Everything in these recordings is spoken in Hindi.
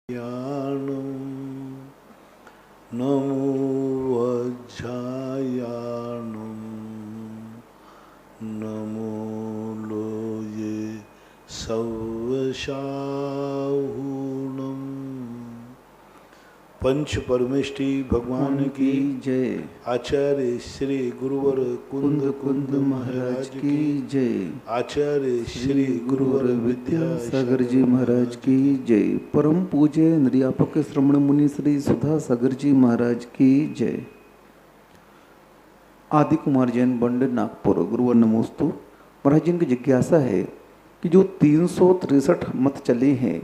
याणं नमो वज्रायाणं नमो लोये सव्वशाहुणं। पंच परमेष्टि भगवान की जय। आचार्य श्री गुरुवर कुंद कुंद महाराज की जय। आचार्य श्री गुरुवर विद्यासागर जी महाराज की जय। परम पूज्य निर्यापक श्रमण मुनि श्री सुधा सागर जी महाराज की जय। आदि कुमार जैन बंड नागपुर गुरुवर नमोस्तु। महाराज जी की जिज्ञासा है कि जो 363 मत चले हैं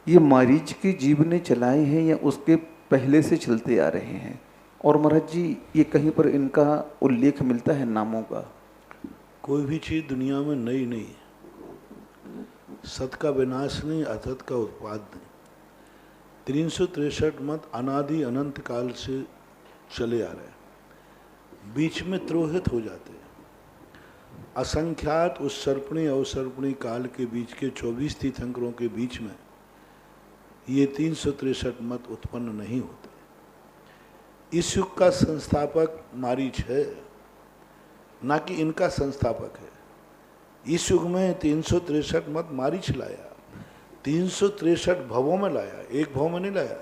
ये मारीच के जीव ने चलाए हैं या उसके पहले से चलते आ रहे हैं? और महाराज जी ये कहीं पर इनका उल्लेख मिलता है नामों का? कोई भी चीज दुनिया में नई नहीं, सत का विनाश नहीं, असत का उत्पाद नहीं। 363 मत अनादि अनंत काल से चले आ रहे हैं, बीच में त्रोहित हो जाते हैं। असंख्यात उत्सर्पणी अवसर्पणी काल के बीच के 24 तीर्थंकरों के बीच में ये 363 मत उत्पन्न नहीं होते। इस युग का संस्थापक मारीच है, ना कि इनका संस्थापक है। इस युग में 363 मत मारीच लाया, 363 भवों में लाया, एक भव में नहीं लाया।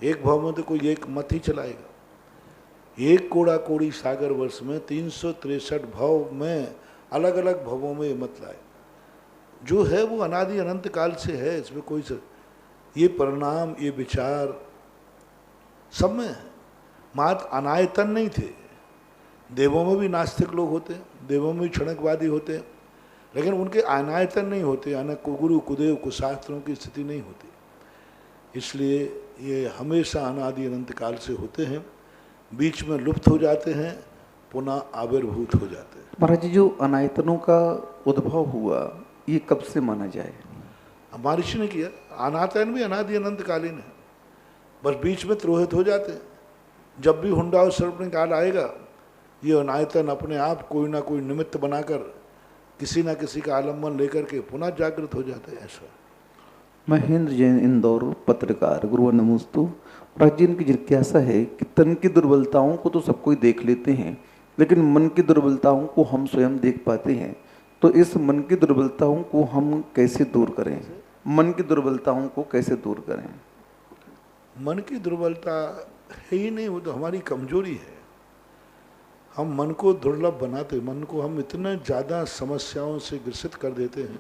एक भव में तो कोई एक मत ही चलाएगा। एक कोड़ा कोड़ी सागर वर्ष में 363 भव में अलग अलग भवों में मत लाए। जो है वो अनादि अनंत काल से है, इसमें कोई ये परिणाम ये विचार सब में है। मात्र अनायतन नहीं थे। देवों में भी नास्तिक लोग होते हैं, देवों में भी क्षणकवादी होते हैं, लेकिन उनके अनायतन नहीं होते, यानी कुगुरु कुदेव कुशास्त्रों की स्थिति नहीं होती। इसलिए ये हमेशा अनादि अनंत काल से होते हैं, बीच में लुप्त हो जाते हैं, पुनः आविर्भूत हो जाते हैं। महाराज जी जो अनायतनों का उद्भव हुआ ये कब से माना जाए? महर्षि ने किया। अनायतन भी अनादि अनंत कालीन है, बस बीच में त्रोहित हो जाते हैं। जब भी हुंडा और सर्पणी काल आएगा ये अनायतन अपने आप कोई ना कोई निमित्त बनाकर किसी ना किसी का आलम्बन लेकर के पुनः जागृत हो जाते हैं। ऐसा महेंद्र जैन इंदौर पत्रकार गुरुवर नमोस्तु। महाराज जी की जिज्ञासा है कि तन की दुर्बलताओं को तो सब कोई देख लेते हैं, लेकिन मन की दुर्बलताओं को हम स्वयं देख पाते हैं, तो इस मन की दुर्बलताओं को हम कैसे दूर करें? मन की दुर्बलताओं को कैसे दूर करें? मन की दुर्बलता है ही नहीं, वो तो हमारी कमजोरी है। हम मन को दुर्लभ बनाते, मन को हम इतने ज़्यादा समस्याओं से ग्रसित कर देते हैं,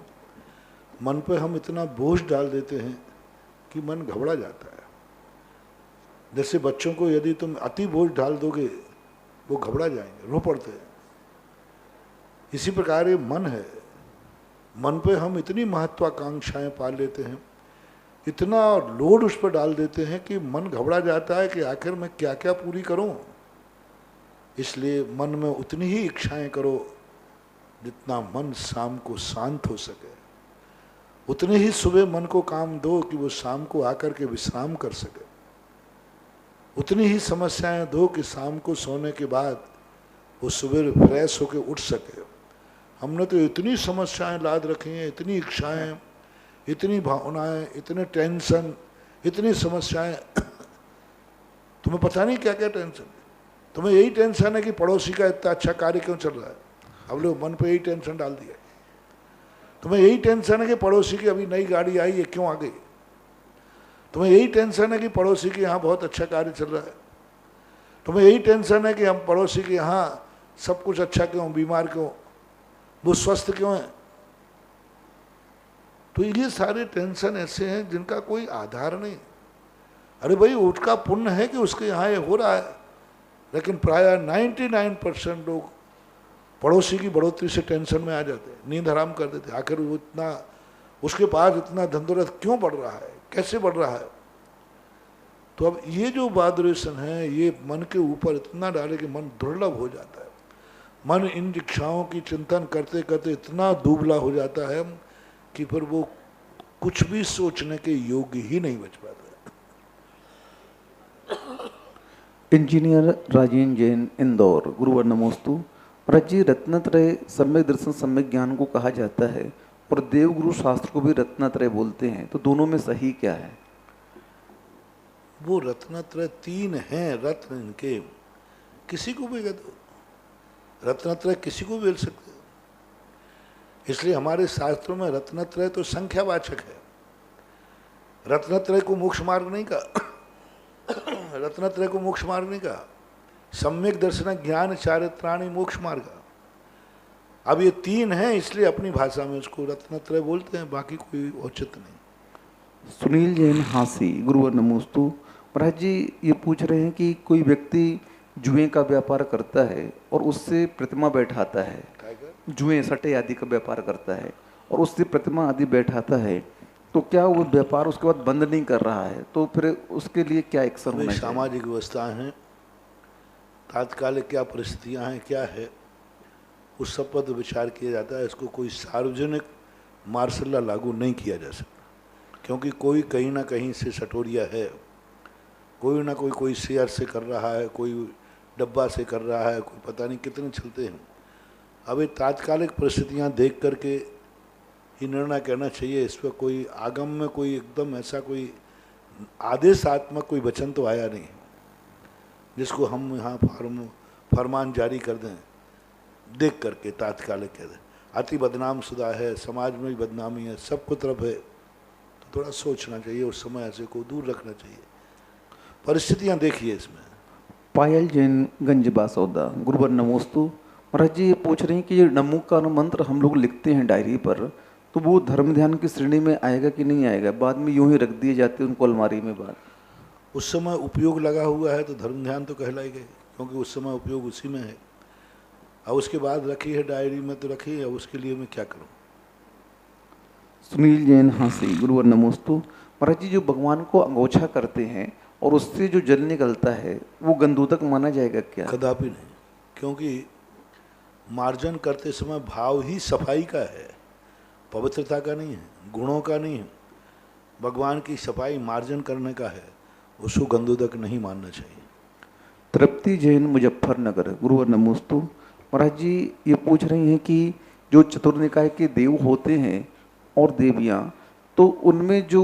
मन पे हम इतना बोझ डाल देते हैं कि मन घबरा जाता है। जैसे बच्चों को यदि तुम अति बोझ डाल दोगे वो घबरा जाएंगे, रो पड़ते हैं। इसी प्रकार ये मन है, मन पे हम इतनी महत्वाकांक्षाएं पाल लेते हैं, इतना लोड उस पर डाल देते हैं कि मन घबरा जाता है कि आखिर मैं क्या क्या पूरी करूं। इसलिए मन में उतनी ही इच्छाएं करो जितना मन शाम को शांत हो सके, उतने ही सुबह मन को काम दो कि वो शाम को आकर के विश्राम कर सके, उतनी ही समस्याएं दो कि शाम को सोने के बाद वो सुबह फ्रेश होकर उठ सके। हमने तो इतनी समस्याएं लाद रखी हैं, इतनी इच्छाएं, इतनी भावनाएं, इतने टेंशन, इतनी समस्याएं तुम्हें पता नहीं क्या क्या टेंशन। तुम्हें यही टेंशन है कि पड़ोसी का इतना अच्छा कार्य क्यों चल रहा है, अब लोग मन पे यही टेंशन डाल दिया। तुम्हें यही टेंशन है कि पड़ोसी की अभी नई गाड़ी आई है क्यों आ गई। तुम्हें यही टेंशन है कि पड़ोसी के यहाँ बहुत अच्छा कार्य चल रहा है। तुम्हें यही टेंशन है कि हम पड़ोसी के यहाँ सब कुछ अच्छा क्यों, बीमार क्यों, वो स्वस्थ क्यों है। तो ये सारे टेंशन ऐसे हैं जिनका कोई आधार नहीं। अरे भाई उसका पुण्य है कि उसके यहाँ ये हो रहा है, लेकिन प्राय 99% लोग पड़ोसी की बढ़ोतरी से टेंशन में आ जाते हैं, नींद हराम कर देते हैं। आखिर वो इतना, उसके पास इतना धन दौलत क्यों बढ़ रहा है, कैसे बढ़ रहा है। तो अब ये जो वाइब्रेशन है ये मन के ऊपर इतना डाले कि मन दुर्लभ हो जाता है। मन इन इच्छाओं की चिंतन करते करते इतना दुबला हो जाता है कि फिर वो कुछ भी सोचने के योग्य ही नहीं बच पाता। इंजीनियर राजेंद्र जैन इंदौर गुरुवर नमोस्तु। महाराज जी रत्नत्रय सम्यक दर्शन सम्यक ज्ञान को कहा जाता है और देवगुरु शास्त्र को भी रत्नत्रय बोलते हैं, तो दोनों में सही क्या है? वो रत्नत्रय तीन हैं, रत्न इनके, किसी को भी कह दो रत्नत्रय, किसी को भी मिल सकते। इसलिए हमारे शास्त्रों में रत्नत्रय तो संख्यावाचक है, रत्नत्रय को मोक्ष मार्ग नहीं कहा रत्नत्रय को मोक्ष मार्ग नहीं कहा। सम्यक दर्शन ज्ञान चारित्राणि मोक्ष मार्ग। अब ये तीन हैं, इसलिए अपनी भाषा में उसको रत्नत्रय बोलते हैं, बाकी कोई औचित नहीं। सुनील जैन हांसी गुरुवर नमोस्तु। महाराज जी ये पूछ रहे हैं कि कोई व्यक्ति जुए का व्यापार करता है और उससे प्रतिमा बैठाता है, जुए सट्टे आदि का व्यापार करता है और उससे प्रतिमा आदि बैठाता है, तो क्या वो व्यापार उसके बाद बंद नहीं कर रहा है, तो फिर उसके लिए क्या एक्शन होना चाहिए? सामाजिक व्यवस्थाएं हैं, तात्कालिक क्या परिस्थितियां हैं, क्या है, उस सब पर तो विचार किया जाता है। इसको कोई सार्वजनिक मार्शल लॉ लागू नहीं किया जा सकता, क्योंकि कोई कहीं ना कहीं से सटोरिया है, कोई ना कोई शेयर से कर रहा है, कोई डब्बा से कर रहा है, कोई पता नहीं कितने चलते हैं। अब ये तात्कालिक परिस्थितियां देख करके ही निर्णय करना चाहिए। इस पर कोई आगम में कोई एकदम ऐसा कोई आदेशात्मक कोई वचन तो आया नहीं जिसको हम यहाँ फरमान जारी कर दें देख करके तात्कालिक कह दें। अति बदनाम शुदा है, समाज में भी बदनामी है, सबको तरफ है, तो थोड़ा सोचना चाहिए, उस समय ऐसे को दूर रखना चाहिए। परिस्थितियाँ देखिए इसमें। पायल जैन गंज बासौदा गुरुवर नमोस्तु। महाराज जी ये पूछ रहे हैं कि ये नमो का मंत्र हम लोग लिखते हैं डायरी पर, तो वो धर्म ध्यान की श्रेणी में आएगा कि नहीं आएगा? बाद में यूं ही रख दिए जाते हैं उनको अलमारी में बाद। उस समय उपयोग लगा हुआ है तो धर्म ध्यान तो कहलाएगा, क्योंकि उस समय उपयोग उसी में है। अब उसके बाद रखी है डायरी में तो रखी है, अब उसके लिए मैं क्या करूं? सुनील जैन हांसी गुरुवर नमोस्तु। महाराज जी जो भगवान को अंगोछा करते हैं और उससे जो जल निकलता है वो गंधोदक माना जाएगा क्या? कदापि नहीं, क्योंकि मार्जन करते समय भाव ही सफाई का है, पवित्रता का नहीं है, गुणों का नहीं है। भगवान की सफाई मार्जन करने का है, उसको गंधोदक नहीं मानना चाहिए। तृप्ति जैन मुजफ्फरनगर गुरुवर नमोस्तु। महाराज जी ये पूछ रही हैं कि जो चतुर्निकाय के देव होते हैं और देवियाँ, तो उनमें जो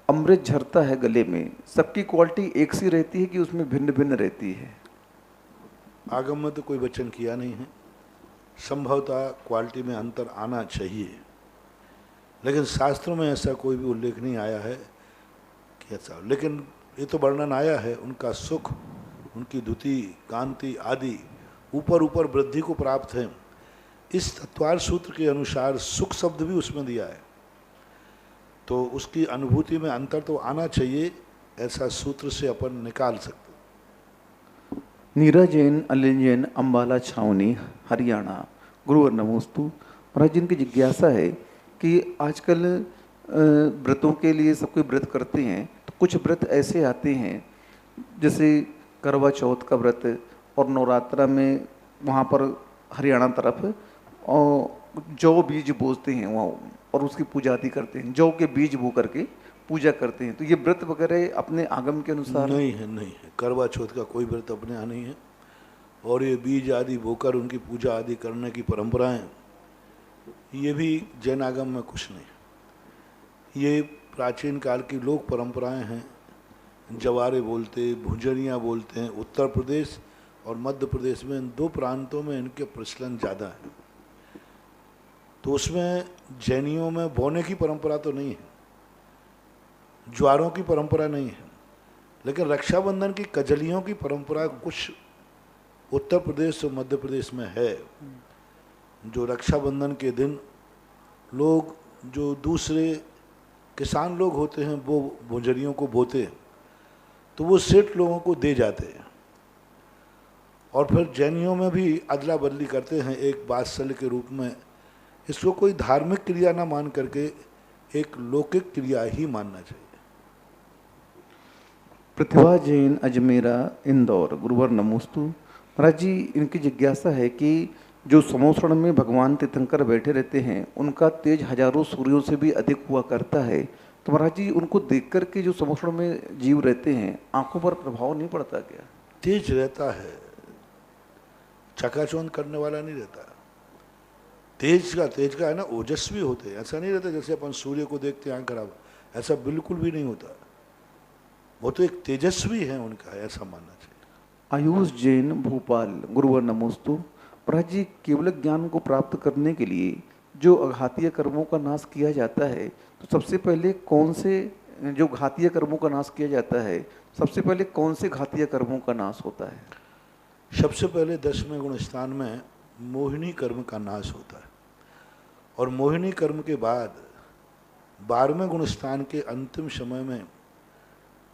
अमृत झरता है गले में, सबकी क्वालिटी एक सी रहती है कि उसमें भिन्न भिन्न रहती है? आगम में तो कोई वचन किया नहीं है, संभवतः क्वालिटी में अंतर आना चाहिए, लेकिन शास्त्रों में ऐसा कोई भी उल्लेख नहीं आया है कि ऐसा। लेकिन ये तो वर्णन आया है, उनका सुख, उनकी द्युति, कांति आदि ऊपर ऊपर वृद्धि को प्राप्त है। इस तत्वार सूत्र के अनुसार सुख शब्द भी उसमें दिया है, तो उसकी अनुभूति में अंतर तो आना चाहिए, ऐसा सूत्र से अपन निकाल सकते। नीरा जैन अनिल जैन अम्बाला छावनी हरियाणा गुरुवर नमोस्तु। महाराज जी की जिज्ञासा है कि आजकल व्रतों के लिए सब कोई व्रत करते हैं, तो कुछ व्रत ऐसे आते हैं जैसे करवा चौथ का व्रत और नवरात्रा में वहाँ पर हरियाणा तरफ और जौ बीज बोते हैं वहाँ और उसकी पूजा आदि करते हैं, जौ के बीज बो करके पूजा करते हैं। तो ये व्रत वगैरह अपने आगम के अनुसार नहीं है? नहीं है, करवा चौथ का कोई व्रत अपने यहाँ नहीं है। और ये बीज आदि बोकर उनकी पूजा आदि करने की परंपराएं, ये भी जैन आगम में कुछ नहीं। ये प्राचीन काल की लोक परंपराएं हैं। जवारे बोलते, भुंजरियाँ बोलते हैं। उत्तर प्रदेश और मध्य प्रदेश में, इन दो प्रांतों में इनके प्रचलन ज़्यादा है। तो उसमें जैनियों में बोने की परंपरा तो नहीं है, ज्वारों की परंपरा नहीं है, लेकिन रक्षाबंधन की कजलियों की परंपरा कुछ उत्तर प्रदेश और मध्य प्रदेश में है। जो रक्षाबंधन के दिन लोग, जो दूसरे किसान लोग होते हैं, वो भुंजरियों को बोते हैं, तो वो सेठ लोगों को दे जाते हैं। और फिर जैनियों में भी अदला बदली करते हैं एक वात्सल्य के रूप में। इसको कोई धार्मिक क्रिया ना मान करके एक लौकिक क्रिया ही मानना चाहिए। प्रतिभा जैन अजमेरा इंदौर गुरुवर नमोस्तु। महाराज जी इनकी जिज्ञासा है कि जो समोसण में भगवान तीर्थंकर बैठे रहते हैं, उनका तेज हजारों सूर्यों से भी अधिक हुआ करता है, तो महाराज जी उनको देख कर के जो समोसण में जीव रहते हैं, आंखों पर प्रभाव नहीं पड़ता क्या? तेज रहता है, चकाचौंध करने वाला नहीं रहता। तेज का है ना, ओजस्वी होते हैं। ऐसा नहीं रहता जैसे अपन सूर्य को देखते हैं आँख खराब, ऐसा बिल्कुल भी नहीं होता। वो तो एक तेजस्वी है उनका, ऐसा मानना चाहिए। आयुष जैन भोपाल, गुरुवर नमोस्तु। महाराज जी, केवल ज्ञान को प्राप्त करने के लिए जो अघातीय कर्मों का नाश किया जाता है, तो सबसे पहले कौन से, जो घातीय कर्मों का नाश किया जाता है, सबसे पहले कौन से घातीय कर्मों का नाश होता है? सबसे पहले 10वें गुण स्थान में मोहिनी कर्म का नाश होता है, और मोहिनी कर्म के बाद 12वें गुण स्थान के अंतिम समय में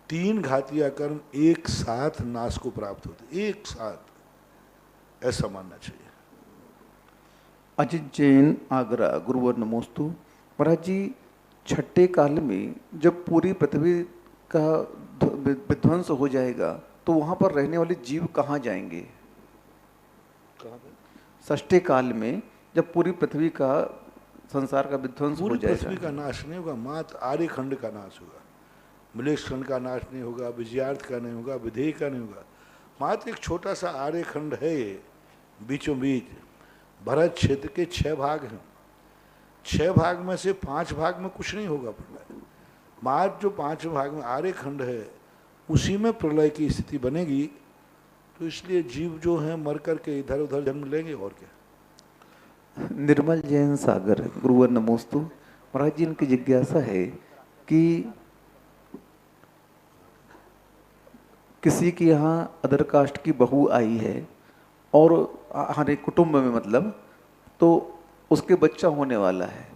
3 घातीय कर्म एक साथ नाश को प्राप्त होते, एक साथ, ऐसा मानना चाहिए। अजित जैन आगरा, गुरुवर नमोस्तु। महाराज जी, छठे काल में जब पूरी पृथ्वी का विध्वंस हो जाएगा तो वहां पर रहने वाले जीव कहाँ जाएंगे? कहाँ पे? षष्ठे काल में जब पूरी पृथ्वी का, संसार का विध्वंस हो पूरी जाएगा। पृथ्वी का नाश नहीं होगा, मात्र आर्य खंड का नाश होगा। मिलेश खंड का नाश नहीं होगा, विजयार्थ का नहीं होगा, विधेय का नहीं होगा। मात्र एक छोटा सा आर्य खंड है, ये बीचों बीच भरत क्षेत्र के 6 भाग हैं। 6 भाग में से 5 भाग में कुछ नहीं होगा प्रलय। मात्र जो 5 भाग में आर्य खंड है, उसी में प्रलय की स्थिति बनेगी। तो इसलिए जीव जो हैं मर करके इधर उधर जन्म लेंगे, और क्या। निर्मल जैन सागर, गुरुवर नमोस्तु। महाराज जी, इनकी जिज्ञासा है कि किसी के यहाँ अदर कास्ट की बहू आई है और हमारे कुटुंब में मतलब, तो उसके बच्चा होने वाला है,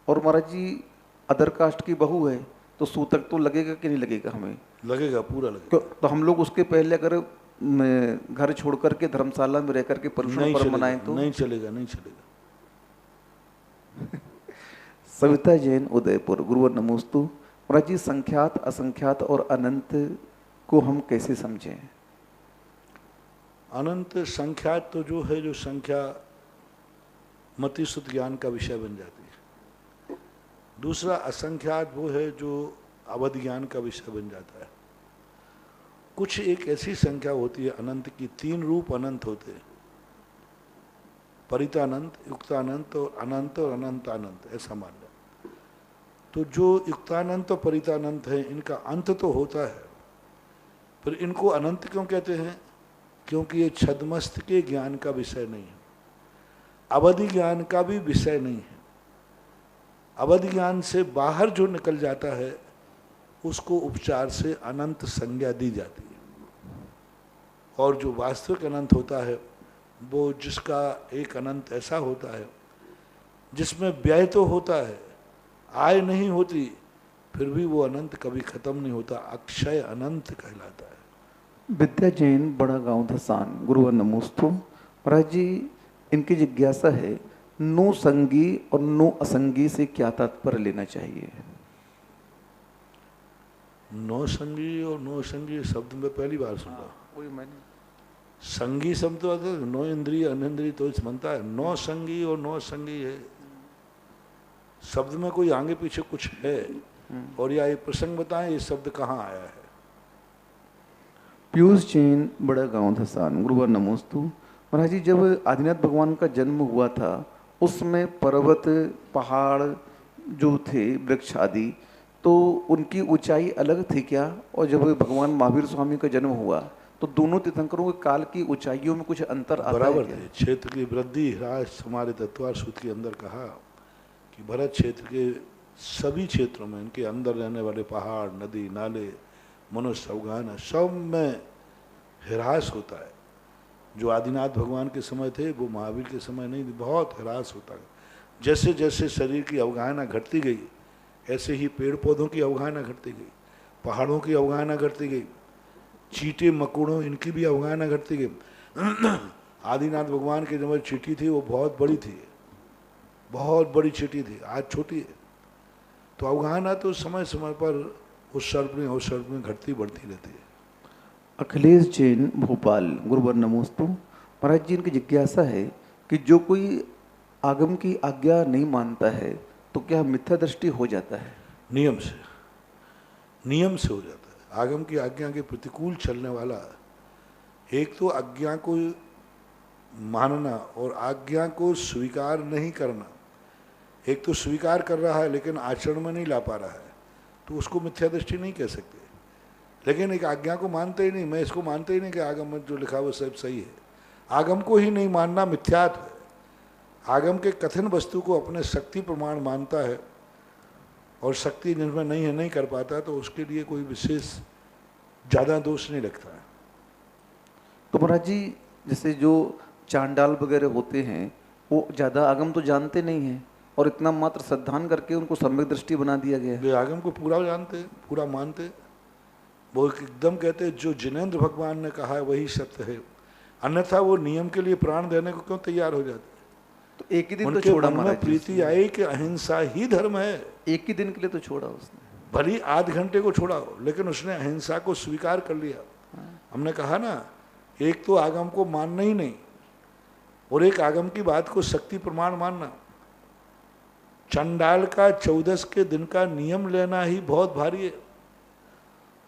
और महाराज जी अदर कास्ट की बहू है, तो सूतक तो लगेगा कि नहीं लगेगा? हमें लगेगा, पूरा लगेगा। तो हम लोग उसके पहले अगर घर छोड़ करके धर्मशाला में रह करके पुरुषों पर मनाएं तो? नहीं चलेगा, नहीं चलेगा। सविता जैन उदयपुर, गुरुवर नमोस्तु। महाराज जी, संख्यात, असंख्यात और अनंत को हम कैसे समझें? अनंत संख्यात तो जो है, जो संख्या मतिसुत ज्ञान का विषय बन जाती है। दूसरा असंख्यात वो है जो अवध ज्ञान का विषय बन जाता है। कुछ एक ऐसी संख्या होती है अनंत की, 3 रूप अनंत होते हैं, परितानंत, युक्तानंत और अनंत और अनंतानंत, ऐसा मान लें। तो जो युक्तानंत और परितानंत है, इनका अंत तो होता है, पर इनको अनंत क्यों कहते हैं? क्योंकि ये छद्मस्त के ज्ञान का विषय नहीं है, अवधि ज्ञान का भी विषय नहीं है। अवधि ज्ञान से बाहर जो निकल जाता है, उसको उपचार से अनंत संज्ञा दी जाती है। और जो वास्तविक अनंत होता है, वो जिसका एक अनंत ऐसा होता है जिसमें व्यय तो होता है, आय नहीं होती, फिर भी वो अनंत कभी खत्म नहीं होता, अक्षय अनंत कहलाता है। विद्या जैन, बड़ा गांव धसान, गुरुवर नमोस्तु। महाराज जी, इनकी जिज्ञासा है, नो संगी और नो असंगी से क्या तात्पर्य लेना चाहिए? नो संगी और नो संगी शब्द में पहली बार सुना। वही मैंने संगी शब्द तो आता है, नो इंद्रिय अनिंद्रिय तो बनता है। नो संगी और नो संगी है, शब्द में कोई आगे पीछे कुछ है, और या ये प्रसंग बताएं, ये शब्द कहाँ आया है। पीयूष जैन, बड़ा गांव धसान, गुरुवर नमोस्तु। महाराज जी, जब आदिनाथ भगवान का जन्म हुआ था, उसमें पर्वत, पहाड़ जो थे, वृक्ष आदि, तो उनकी ऊंचाई अलग थी क्या? और जब भगवान महावीर स्वामी का जन्म हुआ, तो दोनों तीर्थंकरों के काल की ऊंचाइयों में कुछ अंतर आता है बराबर क्या? थे। क्षेत्र की वृद्धि ह्रास हमारे तत्वार सूत्र के अंदर कहा कि भरत क्षेत्र के सभी क्षेत्रों में, इनके अंदर रहने वाले पहाड़, नदी, नाले, मनुष्य, अवगान, सब में ह्रास होता है। जो आदिनाथ भगवान के समय थे, वो महावीर के समय नहीं, बहुत ह्रास होता है। जैसे जैसे शरीर की अवगाहना घटती गई, ऐसे ही पेड़ पौधों की अवगाहना घटती गई, पहाड़ों की अवगाहना घटती गई, चींटे मकोड़ों, इनकी भी अवगाहना घटती गई। आदिनाथ भगवान की जो चींटी थी, वो बहुत बड़ी थी, बहुत बड़ी चींटी थी, आज छोटी है। तो अवगाहना तो समय समय पर उस सर्प में घटती बढ़ती रहती है। अखिलेश जैन, भोपाल, गुरुवर नमोस्तु। महाराज जी, इनकी जिज्ञासा है कि जो कोई आगम की आज्ञा नहीं मानता है, तो क्या मिथ्या दृष्टि हो जाता है? नियम से हो जाता है। आगम की आज्ञा के प्रतिकूल चलने वाला, एक तो आज्ञा को मानना और आज्ञा को स्वीकार नहीं करना, एक तो स्वीकार कर रहा है लेकिन आचरण में नहीं ला पा रहा है, तो उसको मिथ्या दृष्टि नहीं कह सकते। लेकिन एक आज्ञा को मानते ही नहीं। मैं इसको मानते ही नहीं कि आगम में जो लिखा वो सब सही है। आगम को ही नहीं मानना मिथ्यात्व है। आगम के कथन वस्तु को अपने शक्ति प्रमाण मानता है, और शक्ति जिसमें नहीं है नहीं कर पाता, तो उसके लिए कोई विशेष ज़्यादा दोष नहीं लगता है। तो महाराज जी, जैसे जो चांडाल वगैरह होते हैं वो ज़्यादा आगम तो जानते नहीं हैं, और इतना मात्र श्रद्धान करके उनको सम्यक दृष्टि बना दिया गया है। वे आगम को पूरा जानते, पूरा मानते। वो एकदम कहते जो जिनेंद्र भगवान ने कहा है वही सत्य है, अन्यथा वो नियम के लिए प्राण देने को क्यों तैयार हो जाते। तो एक ही दिन तो उनके छोड़ा मन में महाराज जी प्रीति उसने। आई कि अहिंसा ही धर्म है। एक ही दिन के लिए तो छोड़ा उसने। भली आध घंटे को छोड़ा हो, लेकिन उसने अहिंसा को स्वीकार कर लिया। हमने कहा ना, एक तो आगम को मानना ही नहीं, और एक आगम की बात को शक्ति प्रमाण मानना। चंडाल का 14 के दिन का नियम लेना ही बहुत भारी है,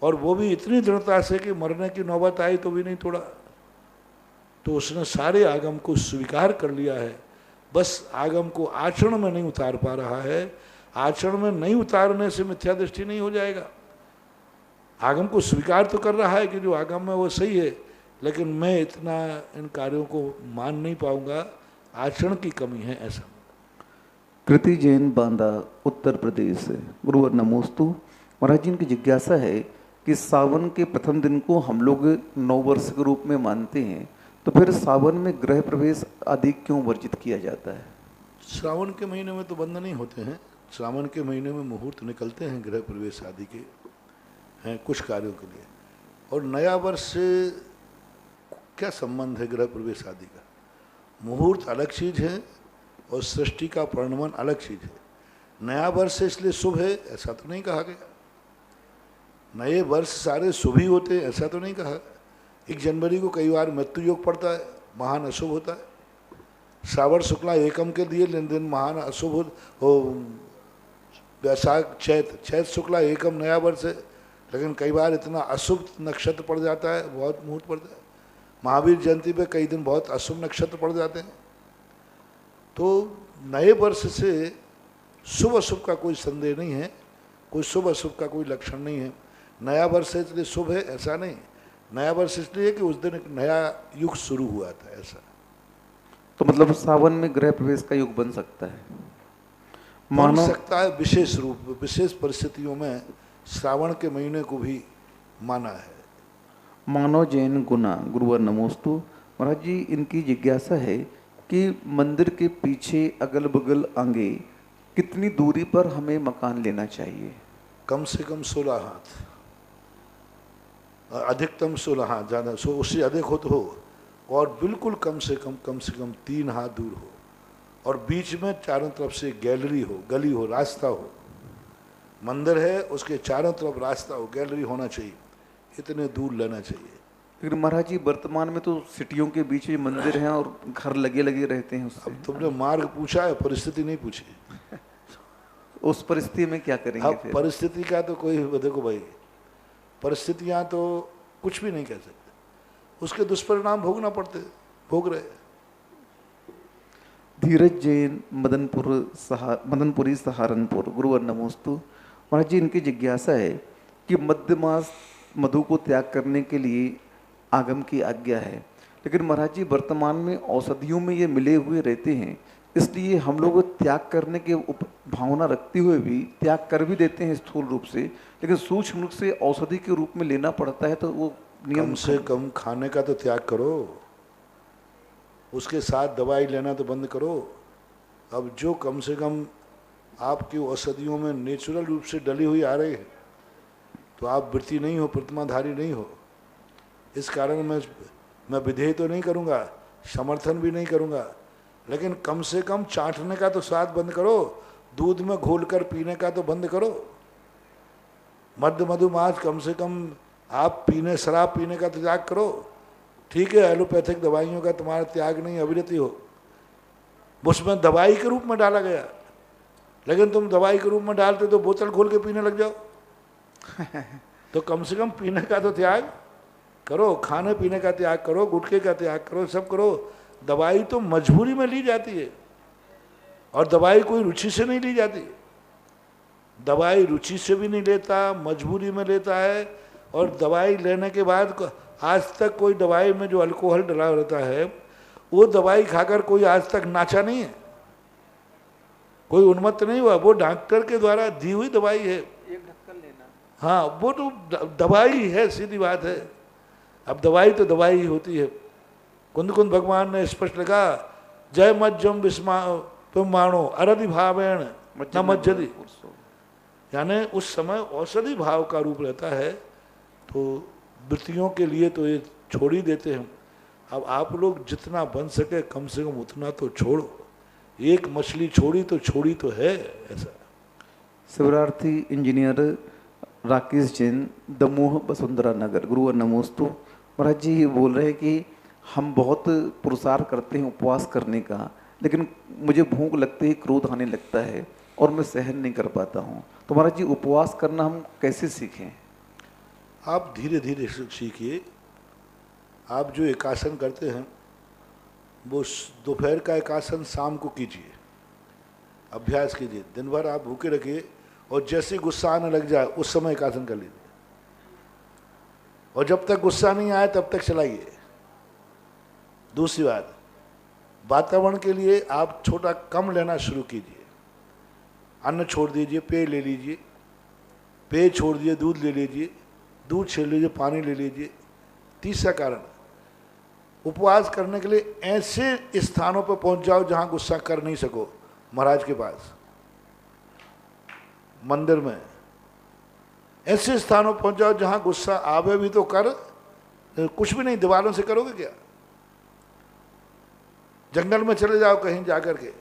और वो भी इतनी दृढ़ता से कि मरने की नौबत आई तो भी नहीं तोड़ा। तो उसने सारे आगम को स्वीकार कर लिया है, बस आगम को आचरण में नहीं उतार पा रहा है। आचरण में नहीं उतारने से मिथ्या दृष्टि नहीं हो जाएगा। आगम को स्वीकार तो कर रहा है कि जो आगम है वो सही है, लेकिन मैं इतना इन कार्यों को मान नहीं पाऊंगा, आचरण की कमी है, ऐसा। कृति जैन, बांदा, उत्तर प्रदेश से। गुरुवर नमोस्तु। महाराज जी, इनकी जिज्ञासा है कि सावन के प्रथम दिन को हम लोग नव वर्ष के रूप में मानते हैं, तो फिर सावन में गृह प्रवेश आदि क्यों वर्जित किया जाता है? श्रावण के महीने में तो बंद नहीं होते हैं। श्रावण के महीने में मुहूर्त निकलते हैं गृह प्रवेश आदि के हैं कुछ कार्यों के लिए। और नया वर्ष से क्या संबंध है गृह प्रवेश आदि का? मुहूर्त अलग चीज़ है और सृष्टि का परिणमन अलग चीज़ है। नया वर्ष इसलिए शुभ है ऐसा तो नहीं कहा गया। नए वर्ष सारे शुभ ही होते ऐसा तो नहीं कहा। 1 जनवरी को कई बार मृत्यु योग पड़ता है, महान अशुभ होता है। श्रावण शुक्ला एकम के दिए दिन महान अशुभ हो। वैशाख चैत शुक्ला एकम नया वर्ष है, लेकिन कई बार इतना अशुभ नक्षत्र पड़ जाता है, बहुत मुहूर्त पड़ता है। महावीर जयंती पे कई दिन बहुत अशुभ नक्षत्र पड़ जाते हैं। तो नए वर्ष से शुभ अशुभ का कोई संदेह नहीं है, कोई शुभ अशुभ का कोई लक्षण नहीं है। नया वर्ष इसलिए शुभ है ऐसा नहीं। नया वर्ष इसलिए कि उस दिन एक नया युग शुरू हुआ था, ऐसा। तो मतलब सावन में गृह प्रवेश का युग बन सकता है? बन सकता है विशेष रूप में, विशेष परिस्थितियों में श्रावण के महीने को भी माना है। मानव जैन गुना। गुरुवर नमोस्तु। महाराज जी, इनकी जिज्ञासा है कि मंदिर के पीछे अगल बगल आगे कितनी दूरी पर हमें मकान लेना चाहिए? कम से कम 16 हाथ, अधिकतम 16 हाथ, ज़्यादा उससे अधिक हो तो हो, और बिल्कुल कम से कम 3 हाथ दूर हो, और बीच में चारों तरफ से गैलरी हो, गली हो, रास्ता हो। मंदिर है उसके चारों तरफ रास्ता हो, गैलरी होना चाहिए, इतने दूर लेना चाहिए। लेकिन महाराज जी, वर्तमान में तो सिटियों के बीच में मंदिर हैं और घर लगे लगे रहते हैं उससे। अब तुमने मार्ग पूछा है, परिस्थिति नहीं पूछी। उस परिस्थिति में क्या करेंगे अब फिर? परिस्थिति का तो कोई, देखो भाई, परिस्थितियां तो कुछ भी नहीं कह सकते, उसके दुष्परिणाम भोगना पड़ते, भोग रहे। धीरज जैन, मदनपुरी सहारनपुर। गुरुवर नमोस्तु। महाराज जी, इनकी जिज्ञासा है कि मध्य मास मधु को त्याग करने के लिए आगम की आज्ञा है, लेकिन महाराज जी वर्तमान में औषधियों में ये मिले हुए रहते हैं, इसलिए हम लोग त्याग करने के भावना रखते हुए भी त्याग कर भी देते हैं स्थूल रूप से, लेकिन सूक्ष्म रूप से औषधि के रूप में लेना पड़ता है, तो वो नियम। कम से कम खाने का तो त्याग करो, उसके साथ दवाई लेना तो बंद करो। अब जो कम से कम आपकी औषधियों में नेचुरल रूप से डली हुई आ रही है, तो आप वृत्ति नहीं हो, प्रतिमाधारी नहीं हो। इस कारण मैं विधेय तो नहीं करूँगा, समर्थन भी नहीं करूँगा, लेकिन कम से कम चाटने का तो स्वाद बंद करो, दूध में घोलकर पीने का तो बंद करो। मध्य मधुमास कम से कम आप शराब पीने का तो त्याग करो। ठीक है, एलोपैथिक दवाइयों का तुम्हारा त्याग नहीं, अविरति हो, उसमें दवाई के रूप में डाला गया, लेकिन तुम दवाई के रूप में डालते तो बोतल खोल के पीने लग जाओ। तो कम से कम पीने का तो त्याग करो, खाने पीने का त्याग करो, गुटखे का त्याग करो, सब करो। दवाई तो मजबूरी में ली जाती है, और दवाई कोई रुचि से नहीं ली जाती। दवाई रुचि से भी नहीं लेता, मजबूरी में लेता है, और दवाई लेने के बाद आज तक कोई दवाई में जो अल्कोहल डला रहता है वो दवाई खाकर कोई आज तक नाचा नहीं है, कोई उन्मत्त नहीं हुआ। वो डॉक्टर के द्वारा दी हुई दवाई है। एक ढक्कन लेना, हाँ, वो तो दवाई है, सीधी बात है। अब दवाई तो दवाई ही होती है। कुंद कुंद भगवान ने स्पष्ट लिखा, जय मज्जम विस्मा तुम मानो अरधि भावेण न मज्जति, यानी उस समय औषधि भाव का रूप रहता है। तो वृत्तियों के लिए तो ये छोड़ ही देते हैं। अब आप लोग जितना बन सके कम से कम उतना तो छोड़ो। एक मछली छोड़ी तो है ऐसा। शिवरार्थी इंजीनियर राकेश जैन, दमोह वसुंधरा नगर। गुरु नमोस्तु। महाराज जी ये बोल रहे हैं कि हम बहुत पुरुषार्थ करते हैं उपवास करने का, लेकिन मुझे भूख लगती है, क्रोध आने लगता है और मैं सहन नहीं कर पाता हूँ। तो महाराज जी उपवास करना हम कैसे सीखें? आप धीरे धीरे सीखिए। आप जो एकासन करते हैं वो दोपहर का एकासन शाम को कीजिए, अभ्यास कीजिए। दिन भर आप भूखे रखिए और जैसे गुस्सा आने लग जाए उस समय एकासन कर लीजिए, और जब तक गुस्सा नहीं आए तब तक चलाइए। दूसरी बात, वातावरण के लिए आप छोटा कम लेना शुरू कीजिए। अन्न छोड़ दीजिए, पेय ले लीजिए, पेय छोड़ दीजिए, दूध ले लीजिए, दूध छोड़ लीजिए, पानी ले लीजिए। तीसरा कारण, उपवास करने के लिए ऐसे स्थानों पर पहुंच जाओ जहां गुस्सा कर नहीं सको। महाराज के पास, मंदिर में, ऐसे स्थानों पर पहुंच जाओ जहां गुस्सा आवे भी तो कर, कुछ भी नहीं, दीवारों से करोगे क्या? जंगल में चले जाओ कहीं जाकर के,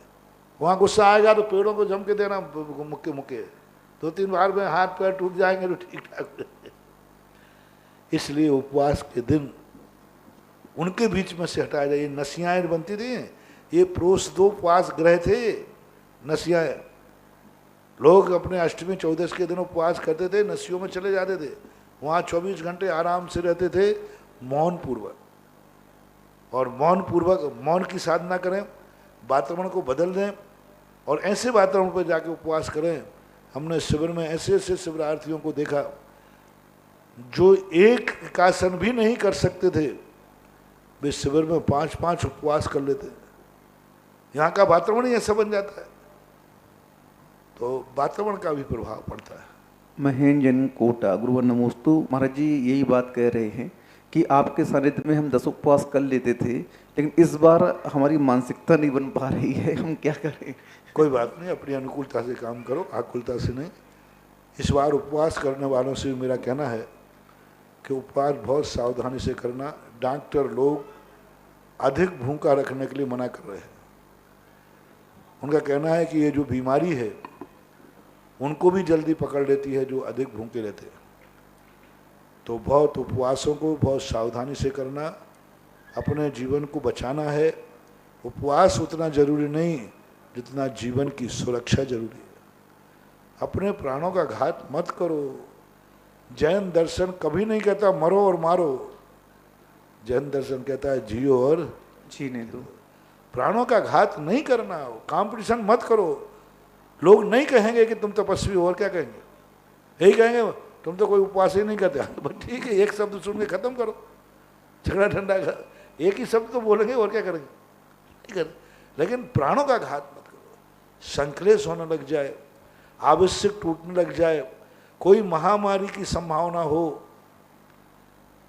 वहां गुस्सा आएगा तो पेड़ों को जम के देना मुक्के मुक्के, 2-3 बार में हाथ पैर टूट जाएंगे तो ठीक ठाक। इसलिए उपवास के दिन उनके बीच में से हटाया जाए। नसियाएं बनती थी, ये प्रोषदोपवास ग्रह थे नसियाएं। लोग अपने अष्टमी चौदस के दिन उपवास करते थे, नसियों में चले जाते थे, वहाँ 24 घंटे आराम से रहते थे मौन पूर्वक। और मौन पूर्वक मौन की साधना करें, वातावरण को बदल दें और ऐसे वातावरण पर जाके उपवास करें। हमने शिविर में ऐसे ऐसे शिविरार्थियों को देखा जो एक एकासन भी नहीं कर सकते थे, वे शिविर में 5-5 उपवास कर लेते। यहाँ का वातावरण ही ऐसा बन जाता है, तो वातावरण का भी प्रभाव पड़ता है। महेंद्र जैन कोटा। गुरु नमोस्तु। महाराज जी यही बात कह रहे हैं कि आपके सानिध्य में हम 10 उपवास कर लेते थे, लेकिन इस बार हमारी मानसिकता नहीं बन पा रही है, हम क्या करें? कोई बात नहीं, अपनी अनुकूलता से काम करो, आकुलता से नहीं। इस बार उपवास करने वालों से मेरा कहना है कि उपवास बहुत सावधानी से करना। डॉक्टर लोग अधिक भूखा रखने के लिए मना कर रहे हैं। उनका कहना है कि ये जो बीमारी है उनको भी जल्दी पकड़ लेती है जो अधिक भूखे रहते हैं। तो बहुत उपवासों को बहुत सावधानी से करना, अपने जीवन को बचाना है। उपवास उतना जरूरी नहीं जितना जीवन की सुरक्षा जरूरी है। अपने प्राणों का घात मत करो। जैन दर्शन कभी नहीं कहता मरो और मारो, जैन दर्शन कहता है जियो और जीने दो। प्राणों का घात नहीं करना, कंपटीशन मत करो। लोग नहीं कहेंगे कि तुम तपस्वी हो, और क्या कहेंगे? यही कहेंगे तुम तो कोई उपवास ही नहीं करते। बस ठीक है, एक शब्द सुन के खत्म करो, झगड़ा ठंडा कर। एक ही शब्द तो बोलेंगे, और क्या करेंगे? नहीं कर। लेकिन प्राणों का घात मत करो। संक्लेश होने लग जाए, आवश्यक टूटने लग जाए, कोई महामारी की संभावना हो,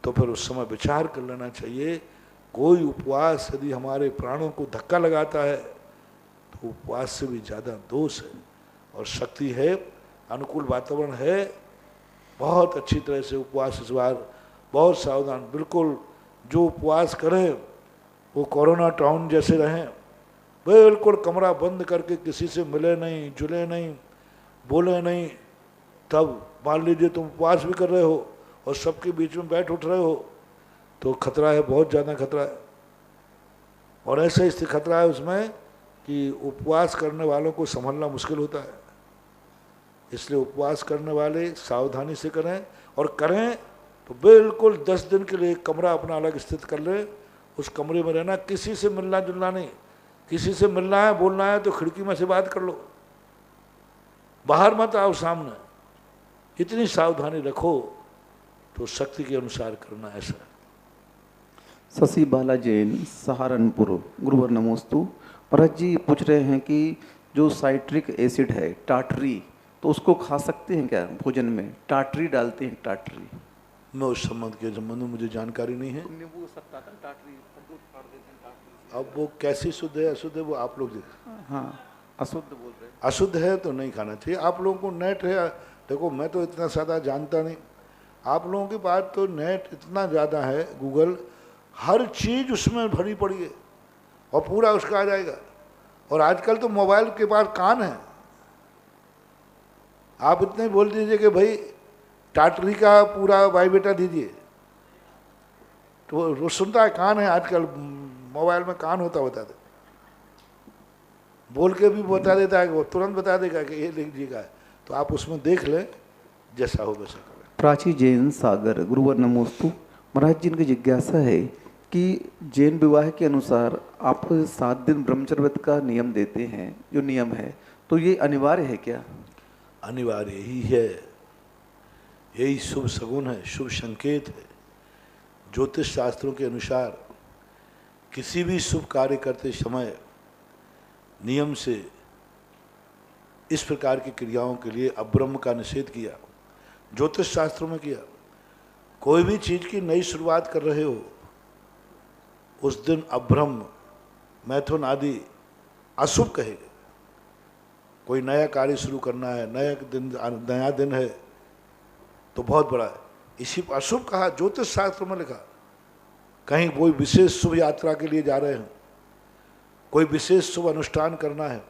तो फिर उस समय विचार कर लेना चाहिए। कोई उपवास यदि हमारे प्राणों को धक्का लगाता है तो उपवास से भी ज़्यादा दोष है। और शक्ति है, अनुकूल वातावरण है, बहुत अच्छी तरह से उपवास इस बार बहुत सावधान। बिल्कुल जो उपवास करें वो कोरोना टाउन जैसे रहें, बिल्कुल कमरा बंद करके किसी से मिले नहीं, जुले नहीं, बोले नहीं। तब मान लीजिए तुम उपवास भी कर रहे हो और सबके बीच में बैठ उठ रहे हो तो खतरा है, बहुत ज़्यादा खतरा है। और ऐसा स्थिति खतरा है उसमें कि उपवास करने वालों को संभलना मुश्किल होता है। इसलिए उपवास करने वाले सावधानी से करें, और करें तो बिल्कुल 10 दिन के लिए एक कमरा अपना अलग स्थित कर लें, उस कमरे में रहना, किसी से मिलना जुलना नहीं। किसी से मिलना है बोलना है तो खिड़की में से बात कर लो, बाहर मत आओ सामने। इतनी सावधानी रखो तो शक्ति के अनुसार करना, ऐसा है। शशि बाला जैन सहारनपुर, गुरुवर नमोस्तु। महाराज जी पूछ रहे हैं कि जो साइट्रिक एसिड है टाटरी, तो उसको खा सकते हैं क्या भोजन में? टाटरी डालते हैं, टाटरी। मैं उस संबंध में मुझे जानकारी नहीं है। नींबू सकता था टाटरी, दूध फाड़ देते हैं टाटरी। अब वो कैसी शुद्ध है अशुद्ध है वो आप लोग देखें। हाँ, अशुद्ध बोल रहे हैं। अशुद्ध है तो नहीं खाना चाहिए। आप लोगों को नेट है, देखो मैं तो इतना ज़्यादा जानता नहीं, आप लोगों के पास तो नेट इतना ज़्यादा है, गूगल हर चीज़ उसमें भरी पड़ी है और पूरा उसका आ जाएगा। और आजकल तो मोबाइल के पास कान है, आप इतने बोल दीजिए कि भाई टाटरी का पूरा बायोडेटा दीजिए तो वो सुनता है। कान है आजकल मोबाइल में, कान होता बता दे, बोल के भी बता देता है, वो तुरंत बता देगा कि ये लीजिएगा। तो आप उसमें देख लें, जैसा हो वैसा करें। प्राची जैन सागर, गुरुवर नमोस्तु। महाराज जी की जिज्ञासा है कि जैन विवाह के अनुसार आप 7 दिन ब्रह्मचर्य व्रत का नियम देते हैं, जो नियम है, तो ये अनिवार्य है क्या? अनिवार्य ही है, यही शुभ सगुन है, शुभ संकेत है। ज्योतिष शास्त्रों के अनुसार किसी भी शुभ कार्य करते समय नियम से इस प्रकार की क्रियाओं के लिए अब्रह्म का निषेध किया, ज्योतिष शास्त्रों में किया। कोई भी चीज़ की नई शुरुआत कर रहे हो, उस दिन अब्रह्म, मैथुन आदि अशुभ कहेगा। कोई नया कार्य शुरू करना है, नया दिन है तो बहुत बड़ा है, इसी पर अशुभ कहा, ज्योतिष शास्त्र में लिखा। कहीं कोई विशेष शुभ यात्रा के लिए जा रहे हैं, कोई विशेष शुभ अनुष्ठान करना है,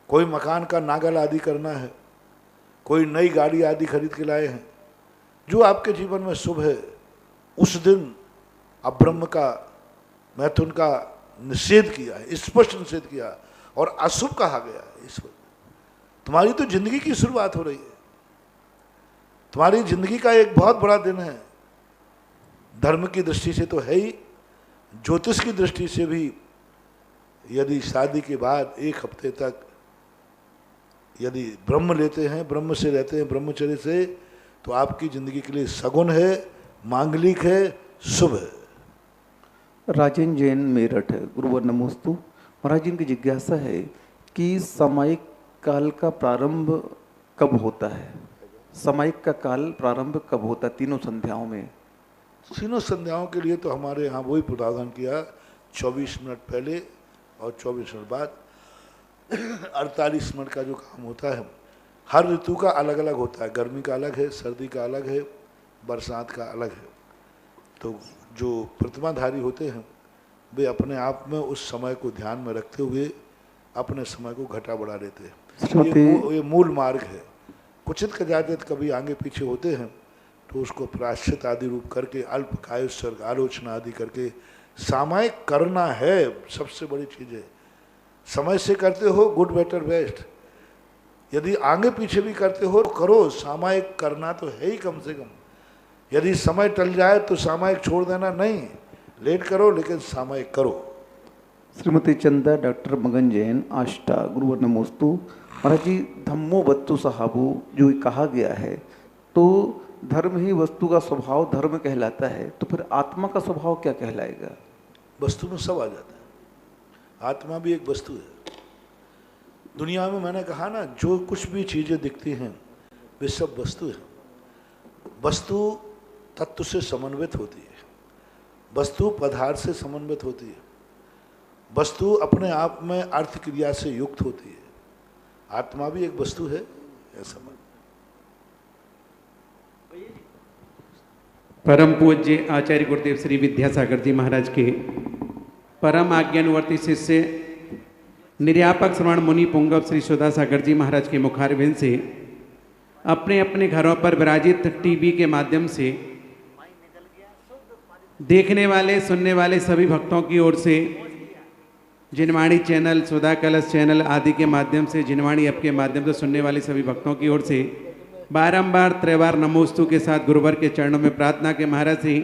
कोई मकान का नागल आदि करना है, कोई नई गाड़ी आदि खरीद के लाए हैं, जो आपके जीवन में शुभ है, उस दिन अब्रह्म का, मैथुन का निषेध किया है, स्पष्ट निषेध किया और अशुभ कहा गया है। इस वक्त तुम्हारी तो जिंदगी की शुरुआत हो रही है, तुम्हारी जिंदगी का एक बहुत बड़ा दिन है। धर्म की दृष्टि से तो है ही, ज्योतिष की दृष्टि से भी यदि शादी के बाद 1 हफ्ते तक यदि ब्रह्म लेते हैं, ब्रह्म से रहते हैं, ब्रह्मचर्य से, तो आपकी जिंदगी के लिए सगुन है, मांगलिक है, शुभ है। राजेंद्र जैन मेरठ है, गुरुवर नमोस्तु। महाराज जी की जिज्ञासा है कि सामायिक काल का प्रारंभ कब होता है? सामायिक का काल प्रारंभ कब होता है तीनों संध्याओं में? तीनों संध्याओं के लिए तो हमारे यहाँ वही प्रावधान किया, 24 मिनट पहले और 24 मिनट बाद, 48 मिनट का जो काम होता है। हर ऋतु का अलग अलग होता है, गर्मी का अलग है, सर्दी का अलग है, बरसात का अलग है। तो जो प्रतिमाधारी होते हैं वे अपने आप में उस समय को ध्यान में रखते हुए अपने समय को घटा बढ़ा लेते हैं। ये मूल मार्ग है। कुचित कदाचित कभी आगे पीछे होते हैं तो उसको प्रायश्चित आदि रूप करके, अल्प कायोत्सर्ग आलोचना आदि करके सामायिक करना है। सबसे बड़ी चीज़ है, समय से करते हो गुड बेटर बेस्ट, यदि आगे पीछे भी करते हो तो करो, सामायिक करना तो है ही कम से कम। यदि समय टल जाए तो सामायिक छोड़ देना नहीं, लेट करो लेकिन सामायिक करो। श्रीमती चंदा डॉक्टर मगन जैन आष्टा, गुरुवर नमोस्तु। महाराज जी धम्मो वस्तु सहाबू जो कहा गया है, तो धर्म ही वस्तु का स्वभाव धर्म कहलाता है, तो फिर आत्मा का स्वभाव क्या कहलाएगा? वस्तु में सब आ जाता है, आत्मा भी एक वस्तु है। दुनिया में मैंने कहा ना, जो कुछ भी चीज़ें दिखती हैं वे सब वस्तु है। वस्तु तत्व से समन्वित होती है, वस्तु पदार्थ से समन्वित होती है, वस्तु अपने आप में अर्थ क्रिया से युक्त होती है। आत्मा भी एक वस्तु है, ऐसा मान। परम पूज्य आचार्य गुरुदेव श्री विद्यासागर जी महाराज के परम आज्ञानुवर्ती शिष्य निर्यापक श्रवण मुनि पुंगव श्री सुधा सागर जी महाराज के मुखारविंद से अपने अपने घरों पर विराजित टीवी के माध्यम से देखने वाले सुनने वाले सभी भक्तों की ओर से, जिनवाणी चैनल, सुधा कलश चैनल आदि के माध्यम से, जिनवाणी ऐप के माध्यम से सुनने वाले सभी भक्तों की ओर से बारंबार त्रैवार नमोस्तु के साथ गुरुवर के चरणों में प्रार्थना के महाराज जी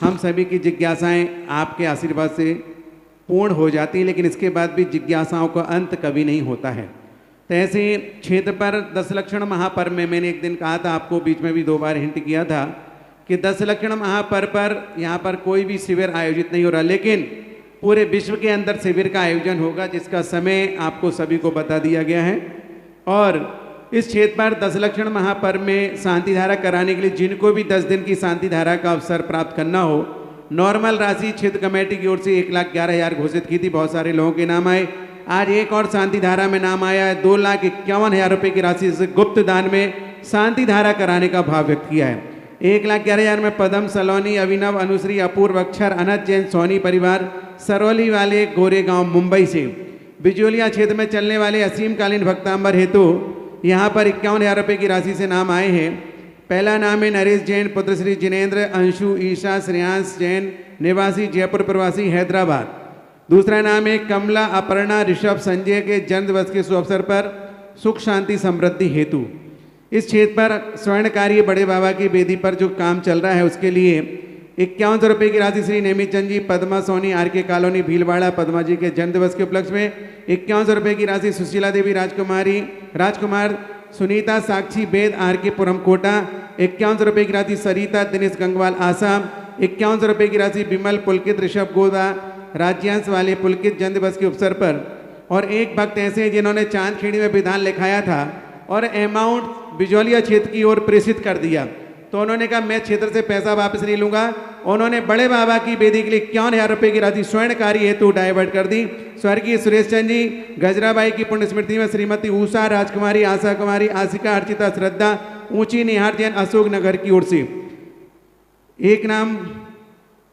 हम सभी की जिज्ञासाएं आपके आशीर्वाद से पूर्ण हो जाती है, लेकिन इसके बाद भी जिज्ञासाओं का अंत कभी नहीं होता है। तो ऐसे क्षेत्र पर 10 लक्षण महापर्व में मैंने एक दिन कहा था आपको, बीच में भी 2 बार हिंट किया था कि 10 लक्षण महापर्व पर यहाँ पर कोई भी शिविर आयोजित नहीं हो रहा, लेकिन पूरे विश्व के अंदर शिविर का आयोजन होगा, जिसका समय आपको सभी को बता दिया गया है। और इस क्षेत्र पर 10 लक्षण महापर्व में शांति धारा कराने के लिए जिनको भी 10 दिन की शांति धारा का अवसर प्राप्त करना हो, नॉर्मल राशि क्षेत्र कमेटी की ओर से 1,11,000 घोषित की थी। बहुत सारे लोगों के नाम आए। आज एक और शांति धारा में नाम आया है। 2,51,000 रुपये की राशि से गुप्त दान में शांति धारा कराने का भाव व्यक्त किया है। 1,11,000 में पदम, सलोनी, अभिनव, अनुश्री, अपूर्व, अक्षर, अनंत जैन, सोनी परिवार, सरौली वाले गोरेगांव मुंबई से। बिजोलिया क्षेत्र में चलने वाले असीमकालीन भक्तांबर हेतु यहाँ पर 51,000 रुपये की राशि से नाम आए हैं। पहला नाम है नरेश जैन, पुत्र श्री जिनेंद्र, अंशु, ईशा, श्रेयांश जैन, निवासी जयपुर, प्रवासी हैदराबाद। दूसरा नाम है कमला, अपर्णा, ऋषभ, संजय के जन्म दिवस के शुभ अवसर पर सुख शांति समृद्धि हेतु। इस क्षेत्र पर स्वर्णकारी बड़े बाबा की वेदी पर जो काम चल रहा है उसके लिए 51 रुपये की राशि श्री नेमी चंद जी, पद्मा, सोनी, आर के कॉलोनी, भीलवाड़ा, पद्मा जी के जन्म दिवस के उपलक्ष्य में 51 रुपये की राशि सुशीला देवी, राजकुमार, सुनीता, साक्षी, वेद, आर के पुरम, कोटा। 51 रुपये की राशि सरिता, दिनेश गंगवाल, आसाम। 51 रुपये की राशि विमल, पुलकित, ऋषभ, गोदा, राज्यांश वाले पुलकित जन्म दिवस के अवसर पर। और एक भक्त ऐसे हैं जिन्होंने चांदखेड़ी में विधान लिखाया था और अमाउंट बिजौलिया क्षेत्र की ओर प्रेषित कर दिया, तो उन्होंने कहा मैं क्षेत्र से पैसा वापस नहीं लूंगा। उन्होंने बड़े बाबा की वेदी के लिए 51,000 रुपये की राशि स्वर्णकारी हेतु डाइवर्ट कर दी। स्वर्गीय सुरेश चंद जी, गजराबाई की पुण्य स्मृति में श्रीमती उषा, राजकुमारी, आशा कुमारी, आशिका, अर्चिता, श्रद्धा, ऊंची, निहार जैन, अशोक नगर की ओर से। एक नाम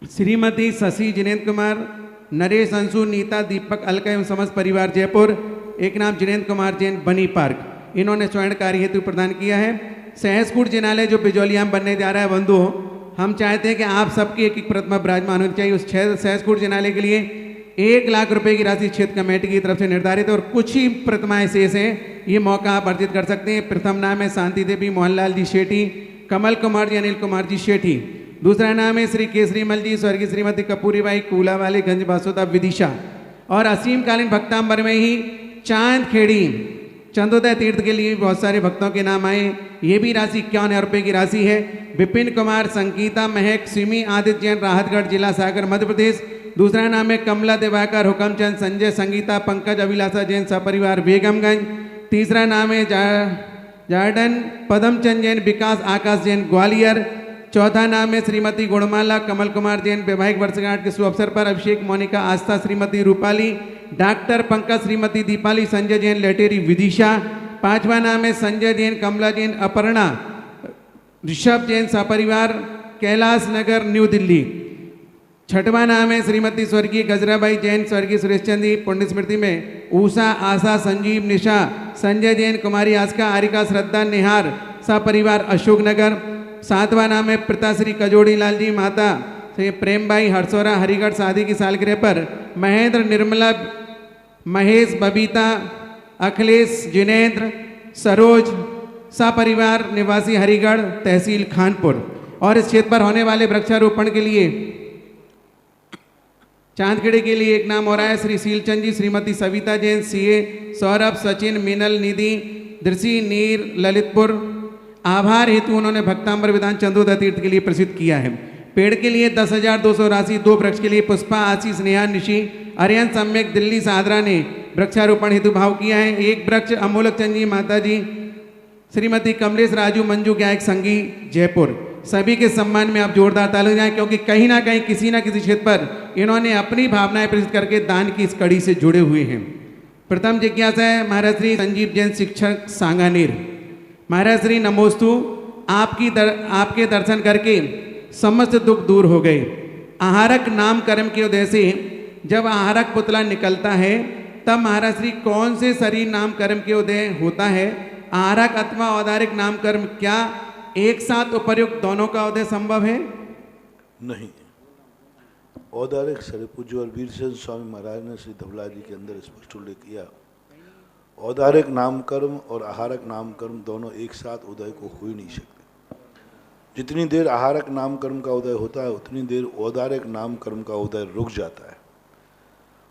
श्रीमती शशि, जिनेंद्र कुमार, नरेश, अंशु, नीता, दीपक, अलका एवं समस्त परिवार जयपुर। एक नाम जिनेंद्र कुमार जैन, बनी पार्क। इन्होंने स्वर्णकारी हेतु प्रदान किया है। सहसकूट जिनालय जो बिजौलिया में बनने जा रहा है, बंधुओं, हम चाहते हैं कि आप सबकी एक प्रतिमा विराजमान होनी चाहिए। उस सहसकूट जिनालय के लिए 1 लाख रुपए की राशि क्षेत्र कमेटी की तरफ से निर्धारित है और कुछ ही प्रतिमाएं शेष हैं। ये मौका आप अर्जित कर सकते हैं। प्रथम नाम है शांति देवी, मोहनलाल जी शेठी, कमल कुमार जी, अनिल कुमार जी शेठी। दूसरा नाम है श्री केसरीमल जी, स्वर्गीय श्रीमती कपूरी बाई, कूला वाले, गंज बासोदा, विदिशा। और असीमकालीन भक्तांबर में ही चांदखेड़ी चंदोदय तीर्थ के लिए बहुत सारे भक्तों के नाम आए। ये भी राशि 51,000 रुपये की राशि है। विपिन कुमार, संगीता, महक, सिमी, आदित्य जैन, राहतगढ़ जिला सागर, मध्य प्रदेश। दूसरा नाम है कमला, दिवाकर, हुकमचंद, संजय, संगीता, पंकज, अभिलाषा जैन, सपरिवार, बेगमगंज। तीसरा नाम है जार्डन, पदमचंद जैन, विकास, आकाश जैन, ग्वालियर। चौथा नाम है श्रीमती गुणमाला, कमल कुमार जैन, वैवाहिक वर्षगांठ के शुभ अवसर पर अभिषेक, मोनिका, आस्था, श्रीमती रूपाली, डॉक्टर पंकज, श्रीमती दीपाली, संजय जैन, लेटेरी, विदिशा। पांचवा नाम है संजय जैन, कमला जैन, अपर्णा, ऋषभ जैन, सपरिवार, कैलाश नगर, न्यू दिल्ली। छठवां नाम है श्रीमती स्वर्गीय गजराबाई जैन, स्वर्गीय सुरेश चंद जी, पुण्य स्मृति में उषा, आशा, संजीव, निशा, संजय जैन, कुमारी आस्का, आरिका, श्रद्धा, निहार, सपरिवार, अशोक नगर। सातवां नाम है पिताश्री कजोड़ी लाल जी, माता श्री प्रेमबाई, हरसोरा, हरिगढ़। शादी की सालगिरह पर महेंद्र, निर्मला, महेश, बबीता, अखिलेश, जिनेंद्र, सरोज, सपरिवार, निवासी हरिगढ़, तहसील खानपुर। और इस क्षेत्र पर होने वाले वृक्षारोपण के लिए चांदखेड़ी के लिए एक नाम हो रहा है श्री सीलचंद जी, श्रीमती सविता जैन, सीए, सौरभ, सचिन, मीनल, निधि, दृषि, नीर, ललितपुर। आभार हेतु उन्होंने भक्तांबर विधान चंदोदय तीर्थ के लिए प्रसिद्ध किया है। पेड़ के लिए 10,200 राशि, 2 वृक्ष के लिए पुष्पा, आशीष, नेहा, निशी, अरियन सम्यक, दिल्ली, सादरा ने वृक्षारोपण हेतु भाव किया है। 1 वृक्ष अमोलक चंद जी, माता जी, श्रीमती कमलेश, राजू, मंजू, गायक, संगी, जयपुर। सभी के सम्मान में आप जोरदार ताली बजाएं, क्योंकि कहीं ना कहीं किसी न किसी क्षेत्र पर इन्होंने अपनी भावनाएं प्रस्तुत करके दान की इस कड़ी से जुड़े हुए हैं। प्रथम जिज्ञासा है महाराज श्री संजीव जैन, शिक्षक, सांगानेर। महाराज श्री नमोस्तु, आपके दर्शन करके समस्त दुख दूर हो गए। आहारक नाम कर्म के उदय से जब आहारक पुतला निकलता है तब महाराज श्री कौन से शरीर नाम कर्म के उदय होता है? आहारक अथवा औदारिक नाम कर्म क्या एक साथ उपर्युक्त दोनों का उदय संभव है? नहीं। औदारिक शरीर पूज्य और वीरचंद स्वामी महाराज ने श्री धवला जी के अंदर स्पष्ट उल्लेख किया, औदारिक नाम कर्म और आहारक नाम कर्म दोनों एक साथ उदय को हो ही नहीं सकते। जितनी देर आहारक नाम कर्म का उदय होता है उतनी देर औदारिक नाम कर्म का उदय रुक जाता है,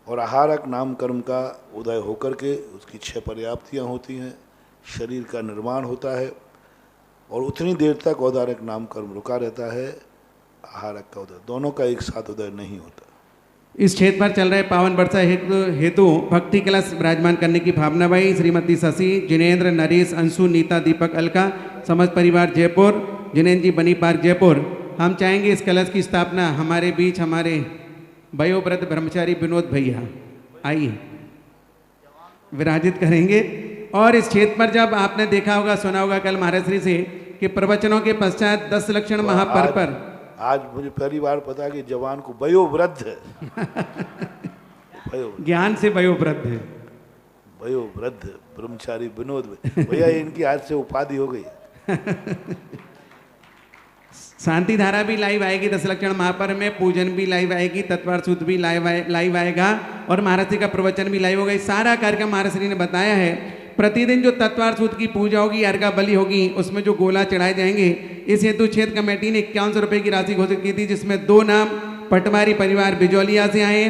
और आहारक नाम कर्म का उदय होकर के उसकी 6 पर्याप्तियाँ होती हैं, शरीर का निर्माण होता है, और उतनी देर तक औदारक नाम कर्म रुका रहता है, आहारक का उदय, दोनों का एक साथ उदय नहीं होता। इस क्षेत्र पर चल रहे पावन वर्षा हेतु भक्ति कलश विराजमान करने की भावना भाई श्रीमती शशि, जिनेन्द्र, नरेश, अंशु, नीता, दीपक, अलका, समस्त परिवार जयपुर, जिनेन्द्र जी बनी पार्क जयपुर। हम चाहेंगे इस कलश की स्थापना हमारे बीच हमारे वयोवृद्ध ब्रह्मचारी विनोद भैया आइए विराजित करेंगे। और इस क्षेत्र पर जब आपने देखा होगा, सुना होगा कल महाराज श्री से कि प्रवचनों के पश्चात 10 लक्षण महापर्व पर आज मुझे पहली बार पता कि जवान को वयोवृद्ध है। ज्ञान से वयोवृद्ध है, वयोवृद्ध ब्रह्मचारी विनोद भैया, इनकी आज से उपाधि हो गई। शांति धारा भी लाइव आएगी 10 लक्षण महापर्व में, पूजन भी लाइव आएगी, तत्वार सूत्र भी लाइव आएगा और महाराज श्री का प्रवचन भी लाइव होगा। सारा कार्यक्रम महाराज श्री ने बताया है। प्रतिदिन जो तत्वार सूत्र की पूजा होगी, अर्घा बलि होगी, उसमें जो गोला चढ़ाए जाएंगे, इस हेतु क्षेत्र कमेटी ने 5100 रुपये की राशि घोषित की थी, जिसमें 2 नाम पटवारी परिवार बिजौलिया से आए,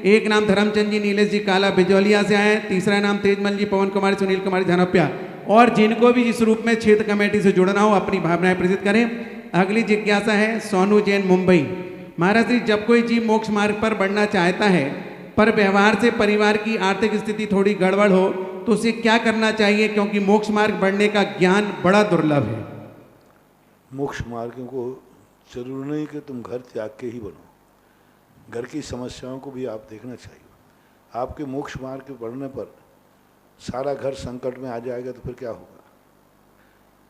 1 नाम धर्मचंद जी नीलेश जी काला बिजौलिया से आए, तीसरा नाम तेजमल जी, पवन कुमार, सुनील कुमार झनपिया। और जिनको भी इस रूप में क्षेत्र कमेटी से जुड़ना हो अपनी भावनाएं प्रेषित करें। अगली जिज्ञासा है सोनू जैन मुंबई। महाराज जी, जब कोई जीव मोक्ष मार्ग पर बढ़ना चाहता है पर व्यवहार से परिवार की आर्थिक स्थिति थोड़ी गड़बड़ हो तो उसे क्या करना चाहिए, क्योंकि मोक्ष मार्ग बढ़ने का ज्ञान बड़ा दुर्लभ है। मोक्ष मार्ग को जरूर नहीं कि तुम घर त्याग के ही बनो, घर की समस्याओं को भी आप देखना चाहिए। आपके मोक्ष मार्ग के बढ़ने पर सारा घर संकट में आ जाएगा तो फिर क्या होगा।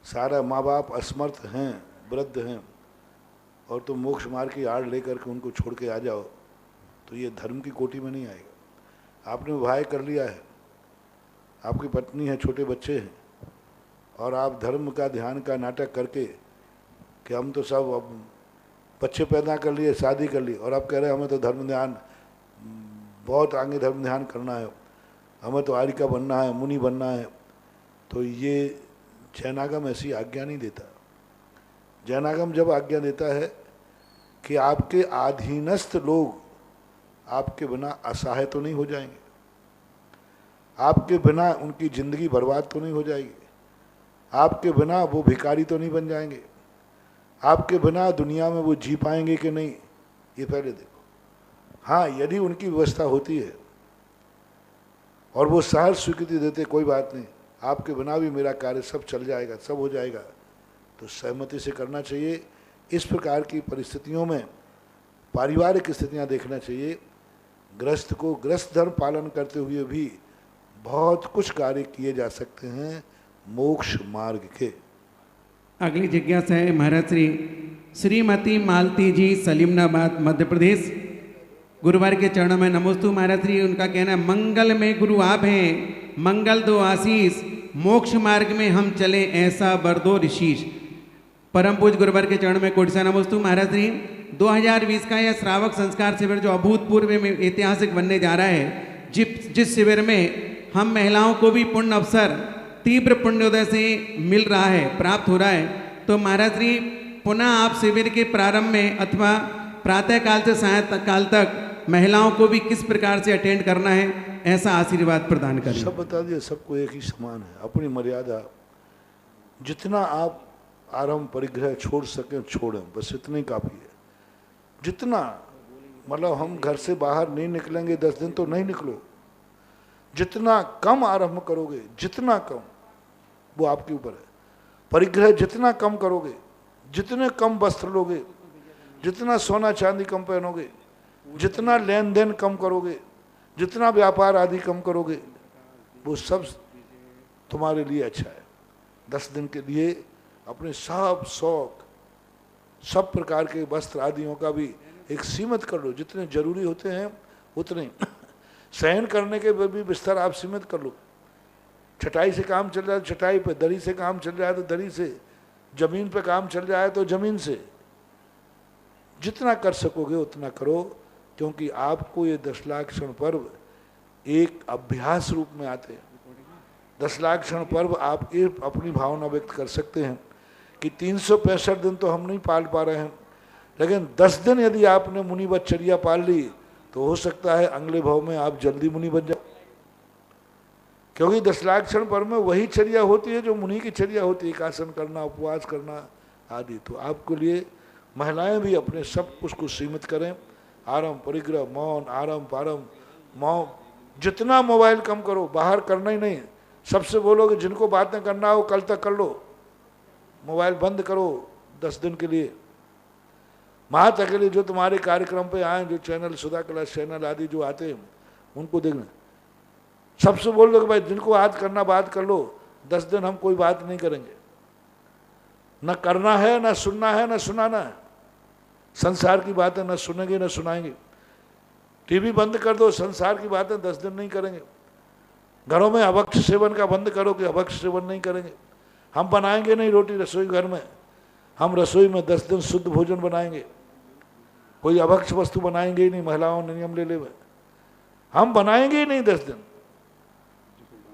सारा माँ बाप असमर्थ हैं, वृद्ध हैं, और तुम मोक्ष मार्ग की आड़ लेकर के उनको छोड़ के आ जाओ तो ये धर्म की कोटि में नहीं आएगा। आपने विवाह कर लिया है, आपकी पत्नी है, छोटे बच्चे हैं, और आप धर्म का ध्यान का नाटक करके कि हम तो सब अब बच्चे पैदा कर लिए, शादी कर ली, और आप कह रहे हैं हमें तो धर्म ध्यान बहुत आगे धर्म ध्यान करना है, हमें तो आर्य का बनना है, मुनि बनना है, तो ये जैनागम ऐसी आज्ञा नहीं देता। जैनागम जब आज्ञा देता है कि आपके अधीनस्थ लोग आपके बिना असहाय तो नहीं हो जाएंगे, आपके बिना उनकी जिंदगी बर्बाद तो नहीं हो जाएगी, आपके बिना वो भिखारी तो नहीं बन जाएंगे, आपके बिना दुनिया में वो जी पाएंगे कि नहीं, ये पहले देखो। हाँ, यदि उनकी व्यवस्था होती है और वो सहर्ष स्वीकृति देते, कोई बात नहीं, आपके बिना भी मेरा कार्य सब चल जाएगा, सब हो जाएगा, तो सहमति से करना चाहिए। इस प्रकार की परिस्थितियों में पारिवारिक स्थितियां देखना चाहिए। गृहस्थ को गृहस्थ धर्म पालन करते हुए भी बहुत कुछ कार्य किए जा सकते हैं मोक्ष मार्ग के। अगली जिज्ञासा है महाराज श्रीमती मालती जी, सलीमनाबाद मध्य प्रदेश। गुरुवार के चरणों में नमोस्तु महाराज श्री। उनका कहना है मंगल में गुरु आप हैं, मंगल दो आशीष, मोक्ष मार्ग में हम चले ऐसा वर दो ऋषिश। परम पूज गुरुवार के चरण में कोटि सा नमोस्तु महाराज श्री। 2020 का यह श्रावक संस्कार शिविर जो अभूतपूर्व में ऐतिहासिक बनने जा रहा है, जिस शिविर में हम महिलाओं को भी पुण्य अवसर तीव्र पुण्योदय से मिल रहा है, प्राप्त हो रहा है, तो महाराज श्री पुनः आप शिविर के प्रारंभ में अथवा प्रातः काल से सायं काल तक महिलाओं को भी किस प्रकार से अटेंड करना है, ऐसा आशीर्वाद प्रदान करें। सब बता दिए, सबको एक ही समान है, अपनी मर्यादा। जितना आप आरंभ परिग्रह छोड़ सकें छोड़ें, बस इतना ही काफ़ी है। जितना मतलब हम घर से बाहर नहीं निकलेंगे 10 दिन तो नहीं निकलो, जितना कम आरंभ करोगे, जितना कम, वो आपके ऊपर है। परिग्रह जितना कम करोगे, जितने कम वस्त्र लोगे, जितना सोना चांदी कम पहनोगे, जितना लेन देन कम करोगे, जितना व्यापार आदि कम करोगे, वो सब तुम्हारे लिए अच्छा है। 10 दिन के लिए अपने सब शौक, सब प्रकार के वस्त्र आदियों का भी एक सीमित कर लो, जितने जरूरी होते हैं उतने। शयन करने के भी बिस्तर आप सीमित कर लो। चटाई से काम चल रहा है तो चटाई पे, दरी से काम चल रहा है तो दरी से, जमीन पे काम चल रहा है तो जमीन से। जितना कर सकोगे उतना करो, क्योंकि आपको ये 10 लाख क्षण पर्व एक अभ्यास रूप में आते हैं। 10 लाख क्षण पर्व आप एक अपनी भावना व्यक्त कर सकते हैं कि 365 दिन तो हम नहीं पाल पा रहे हैं, लेकिन 10 दिन यदि आपने मुनिवतचर्या पाल ली तो हो सकता है अगले भाव में आप जल्दी मुनि बन जाओ। क्योंकि 10 लाख क्षण पर में वही चर्या होती है जो मुनि की चर्या होती है, एक आसन करना, उपवास करना आदि। तो आपके लिए महिलाएं भी अपने सब कुछ को सीमित करें, आराम, परिग्रह, मौन, आराम, पारम, मौन, जितना मोबाइल कम करो, बाहर करना ही नहीं। सबसे बोलो कि जिनको बातें करना हो कल तक कर लो, मोबाइल बंद करो 10 दिन के लिए। महात्मा के लिए जो तुम्हारे कार्यक्रम पे आए, जो चैनल सुधा कलश चैनल आदि जो आते हैं उनको देखना, सबसे बोल दो कि भाई जिनको आज करना बात कर लो, 10 दिन हम कोई बात नहीं करेंगे, न करना है, न सुनना है, न सुनाना है। संसार की बातें न सुनेंगे न सुनाएंगे। टीवी बंद कर दो, संसार की बातें 10 दिन नहीं करेंगे। घरों में अभक्ष सेवन का बंद करो कि अभक्ष सेवन नहीं करेंगे। हम बनाएंगे नहीं रोटी रसोई घर में, हम रसोई में 10 दिन शुद्ध भोजन बनाएंगे, कोई अभक्ष वस्तु बनाएंगे ही नहीं। महिलाओं ने नियम ले ले, हम बनाएंगे ही नहीं 10 दिन।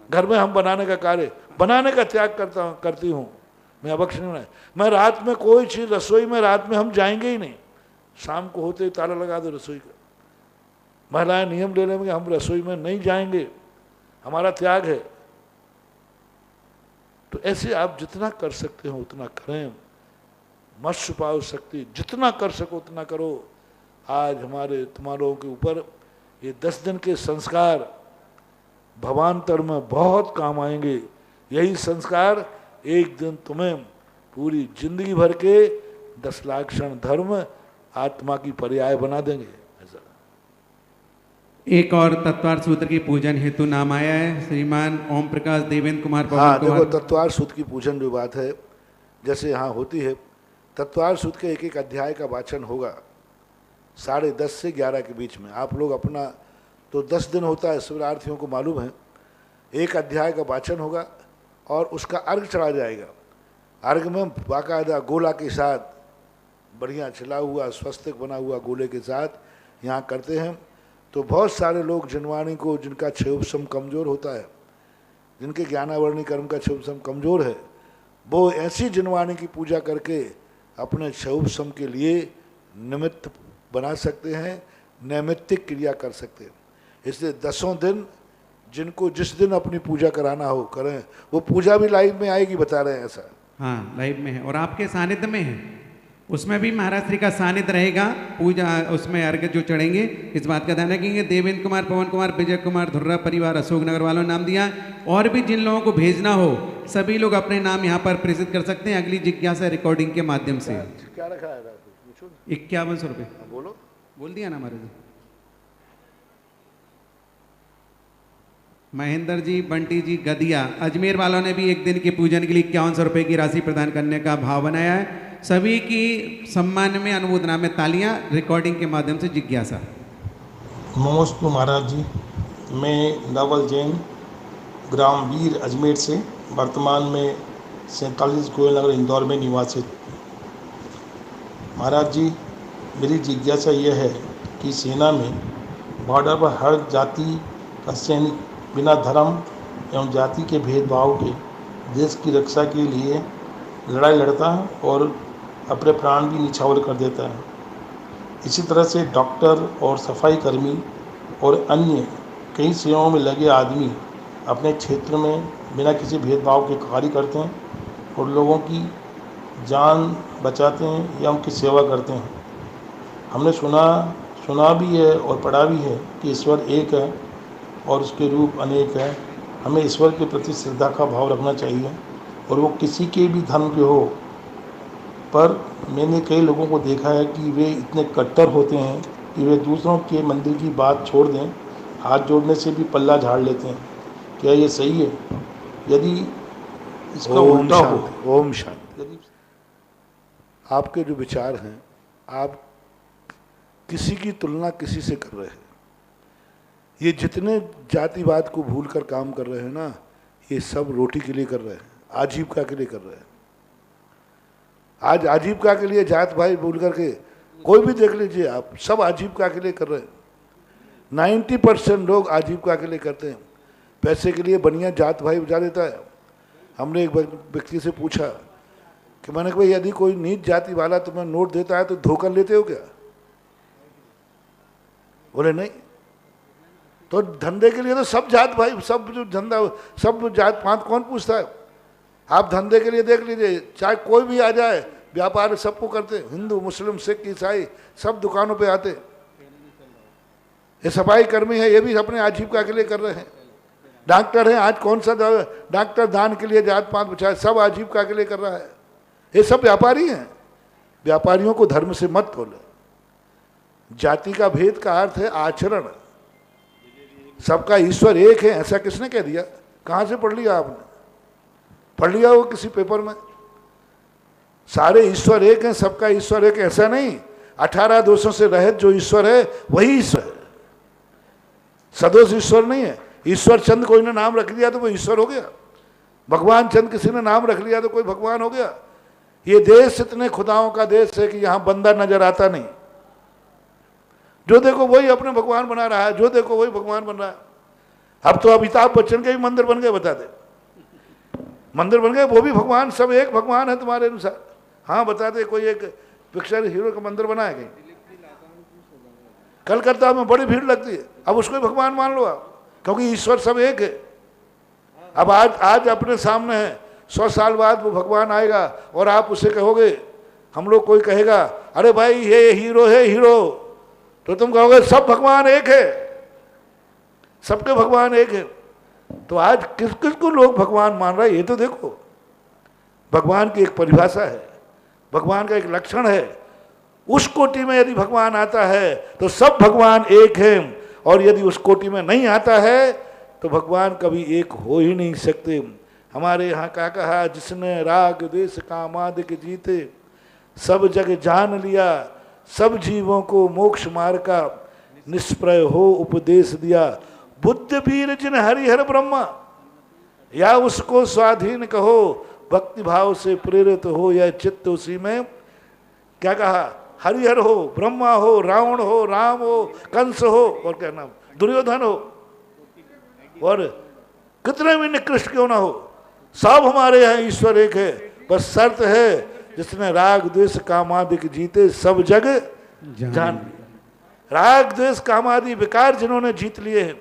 घर में हम बनाने का कार्य, बनाने का त्याग करती हूँ मैं, अभक्ष नहीं बनाए। मैं रात में कोई चीज़ रसोई में रात में हम जाएंगे ही नहीं, शाम को होते ही ताला लगा दो रसोई का। महिलाएं नियम ले लेंगे हम रसोई में नहीं जाएंगे, हमारा त्याग है। तो ऐसे आप जितना कर सकते हो उतना करें, मत छुपाओ शक्ति, जितना कर सको उतना करो। आज हमारे तुम्हारों के ऊपर ये 10 दिन के संस्कार भवांतर में बहुत काम आएंगे। यही संस्कार एक दिन तुम्हें पूरी जिंदगी भर के 10 लाख क्षण धर्म आत्मा की पर्याय बना देंगे। ऐसा एक और तत्वार्थ सूत्र की पूजन हेतु नाम आया है, श्रीमान ओम प्रकाश देवेंद्र कुमार पवन हाँ, कुमार। देखो तत्वार्थ सूत्र की पूजन जो बात है, जैसे यहाँ होती है, तत्वार्थ सूत्र के एक अध्याय का वाचन होगा 10:30 से 11 के बीच में। आप लोग अपना तो 10 दिन होता है, शिवरार्थियों को मालूम है। एक अध्याय का वाचन होगा और उसका अर्घ चढ़ा जाएगा। अर्घ में बाकायदा गोला के साथ, बढ़िया छिला हुआ स्वस्तिक बना हुआ गोले के साथ यहाँ करते हैं। तो बहुत सारे लोग जिनवाणी को, जिनका क्षयोपशम कमज़ोर होता है, जिनके ज्ञानावरणी कर्म का क्षयोपशम कमज़ोर है, वो ऐसी जिनवाणी की पूजा करके अपने क्षयोपशम के लिए निमित्त बना सकते हैं, नैमित्तिक क्रिया कर सकते हैं। इसलिए 10 दिन जिनको जिस दिन अपनी पूजा कराना हो करें। वो पूजा भी लाइव में आएगी, बता रहे हैं ऐसा। हाँ, लाइव में है और आपके सानिध्य में है, उसमें भी महाराज श्री का सानिध्य रहेगा। पूजा उसमें अर्घ जो चढ़ेंगे, इस बात का ध्यान रखेंगे। देवेंद्र कुमार, पवन कुमार, विजय कुमार, धुर्रा परिवार, अशोकनगर वालों ने नाम दिया। और भी जिन लोगों को भेजना हो सभी लोग अपने नाम यहाँ पर प्रेषित कर सकते हैं अगली जिज्ञासा रिकॉर्डिंग के माध्यम से। क्या रखा है? 5100 रुपये बोलो, बोल दिया ना महाराज जी। महेंद्र जी, बंटी जी, गदिया, अजमेर वालों ने भी एक दिन के पूजन के लिए 5100 रुपये की राशि प्रदान करने का भाव बनाया है। सभी की सम्मान में, अनुमोदना में तालियां रिकॉर्डिंग के माध्यम से। जिज्ञासा। नमस्ते महाराज जी, मैं नवल जैन, ग्राम वीर अजमेर से, वर्तमान में 47 गोयल नगर इंदौर में निवासित। महाराज जी, मेरी जिज्ञासा यह है कि सेना में बॉर्डर पर हर जाति का सैनिक बिना धर्म एवं जाति के भेदभाव के देश की रक्षा के लिए लड़ाई लड़ता है और अपने प्राण भी निछावर कर देता है। इसी तरह से डॉक्टर और सफाई कर्मी और अन्य कई सेवाओं में लगे आदमी अपने क्षेत्र में बिना किसी भेदभाव के कार्य करते हैं और लोगों की जान बचाते हैं या उनकी सेवा करते हैं। हमने सुना भी है और पढ़ा भी है कि ईश्वर एक है और उसके रूप अनेक है। हमें ईश्वर के प्रति श्रद्धा का भाव रखना चाहिए और वो किसी के भी धर्म के हो। पर मैंने कई लोगों को देखा है कि वे इतने कट्टर होते हैं कि वे दूसरों के मंदिर की बात छोड़ दें, हाथ जोड़ने से भी पल्ला झाड़ लेते हैं। क्या ये सही है? यदि इसका उल्टा हो, ओम शांति। आपके जो विचार हैं, आप किसी की तुलना किसी से कर रहे हैं। ये जितने जातिवाद को भूलकर काम कर रहे हैं ना, ये सब रोटी के लिए कर रहे हैं, आजीविका के लिए कर रहे हैं। आज आजीविका के लिए जात भाई भूल करके कोई भी देख लीजिए आप, सब आजीविका के लिए कर रहे हैं। 90% लोग आजीविका के लिए करते हैं, पैसे के लिए बनिया जात भाई बजा देता है। हमने एक व्यक्ति से पूछा कि मैंने कहा यदि कोई नीच जाति वाला तुम्हें नोट देता है तो धोखा लेते हो क्या? बोले नहीं। तो धंधे के लिए तो सब जात भाई, सब जो धंधा, सब जात पात कौन पूछता है। आप धंधे के लिए देख लीजिए, चाहे कोई भी आ जाए, व्यापार सबको करते, हिंदू मुस्लिम सिख ईसाई सब दुकानों पे आते। ये सफाई कर्मी है, ये भी अपने आजीविका के लिए कर रहे हैं। डॉक्टर हैं, आज कौन सा डॉक्टर दान के लिए जात पात बचाए, सब आजीविका के लिए कर रहा है। ये सब व्यापारी हैं। व्यापारियों को धर्म से मत तोले। जाति का भेद का अर्थ है आचरण। सबका ईश्वर एक है, ऐसा किसने कह दिया? कहाँ से पढ़ लिया आपने? पढ़ लिया हो किसी पेपर में? सारे ईश्वर एक हैं, सबका ईश्वर एक, ऐसा नहीं। 18 दोषों से रहित जो ईश्वर है वही ईश्वर है, सदोष ईश्वर नहीं है। ईश्वर चंद कोई ने नाम रख लिया तो वो ईश्वर हो गया, भगवान चंद किसी ने नाम रख लिया तो कोई भगवान हो गया। ये देश इतने खुदाओं का देश है कि यहाँ बंदा नजर आता नहीं। जो देखो वही अपने भगवान बना रहा है, जो देखो वही भगवान बन रहा है। अब तो अमिताभ बच्चन के भी मंदिर बन गए, बता दे, मंदिर बन गए, वो भी भगवान, सब एक भगवान है तुम्हारे अनुसार। हाँ बता दे, कोई एक पिक्चर हीरो का मंदिर बना है कहीं? कलकत्ता में बड़ी भीड़ लगती है, अब उसको भगवान मान लो आप, क्योंकि ईश्वर सब एक है। अब आज अपने सामने है, 100 साल बाद वो भगवान आएगा और आप उसे कहोगे, हम लोग कोई कहेगा अरे भाई ये हीरो है हीरो, तो तुम कहोगे सब भगवान एक है, सबके भगवान एक है। तो आज किस किस को लोग भगवान मान रहा है ये तो देखो। भगवान की एक परिभाषा है, भगवान का एक लक्षण है। उस कोटि में यदि भगवान आता है तो सब भगवान एक हैं, और यदि उस कोटि में नहीं आता है तो भगवान कभी एक हो ही नहीं सकते। हमारे यहाँ क्या कहा, जिसने राग द्वेष कामादि के जीते, सब जग जान लिया, सब जीवों को मोक्ष मार्ग का निष्प्रय हो उपदेश दिया। बुद्ध वीर जिन हरिहर ब्रह्मा, या उसको स्वाधीन कहो, भक्ति भाव से प्रेरित हो या चित्त उसी में। क्या कहा, हरिहर हो, ब्रह्मा हो, रावण हो, राम हो, कंस हो, और क्या नाम, दुर्योधन हो, और कितने भी निकृष्ट क्यों ना हो, सब हमारे यहाँ ईश्वर एक है। बस शर्त है, जिसने राग द्वेष कामादि के जीते, सब जग जान। राग द्वेष कामादि विकार जिन्होंने जीत लिए हैं,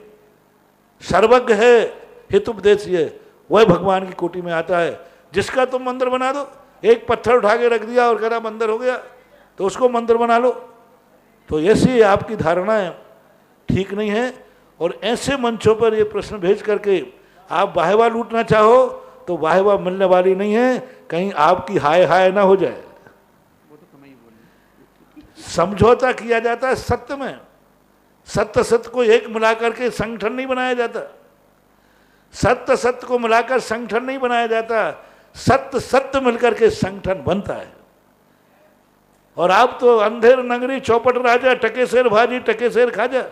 सर्वज्ञ है, हितोपदेशी है, वह भगवान की कोटि में आता है। जिसका तुम मंदिर बना दो, एक पत्थर उठा के रख दिया और कहा मंदिर हो गया, तो उसको मंदिर बना लो। तो ऐसी आपकी धारणाएं ठीक नहीं है। और ऐसे मंचों पर ये प्रश्न भेज करके आप वाहवा लूटना चाहो तो वाहवा मिलने वाली नहीं है, कहीं आपकी हाय हाय ना हो जाए। समझौता किया जाता है सत्य में, सत्य सत्य को एक मिलाकर के संगठन नहीं बनाया जाता, सत्य सत्य को मिलाकर संगठन नहीं बनाया जाता, सत्य सत्य मिलकर के संगठन बनता है। और आप तो अंधेर नगरी चौपट राजा, टके शेर भाजी टके शेर खाजा,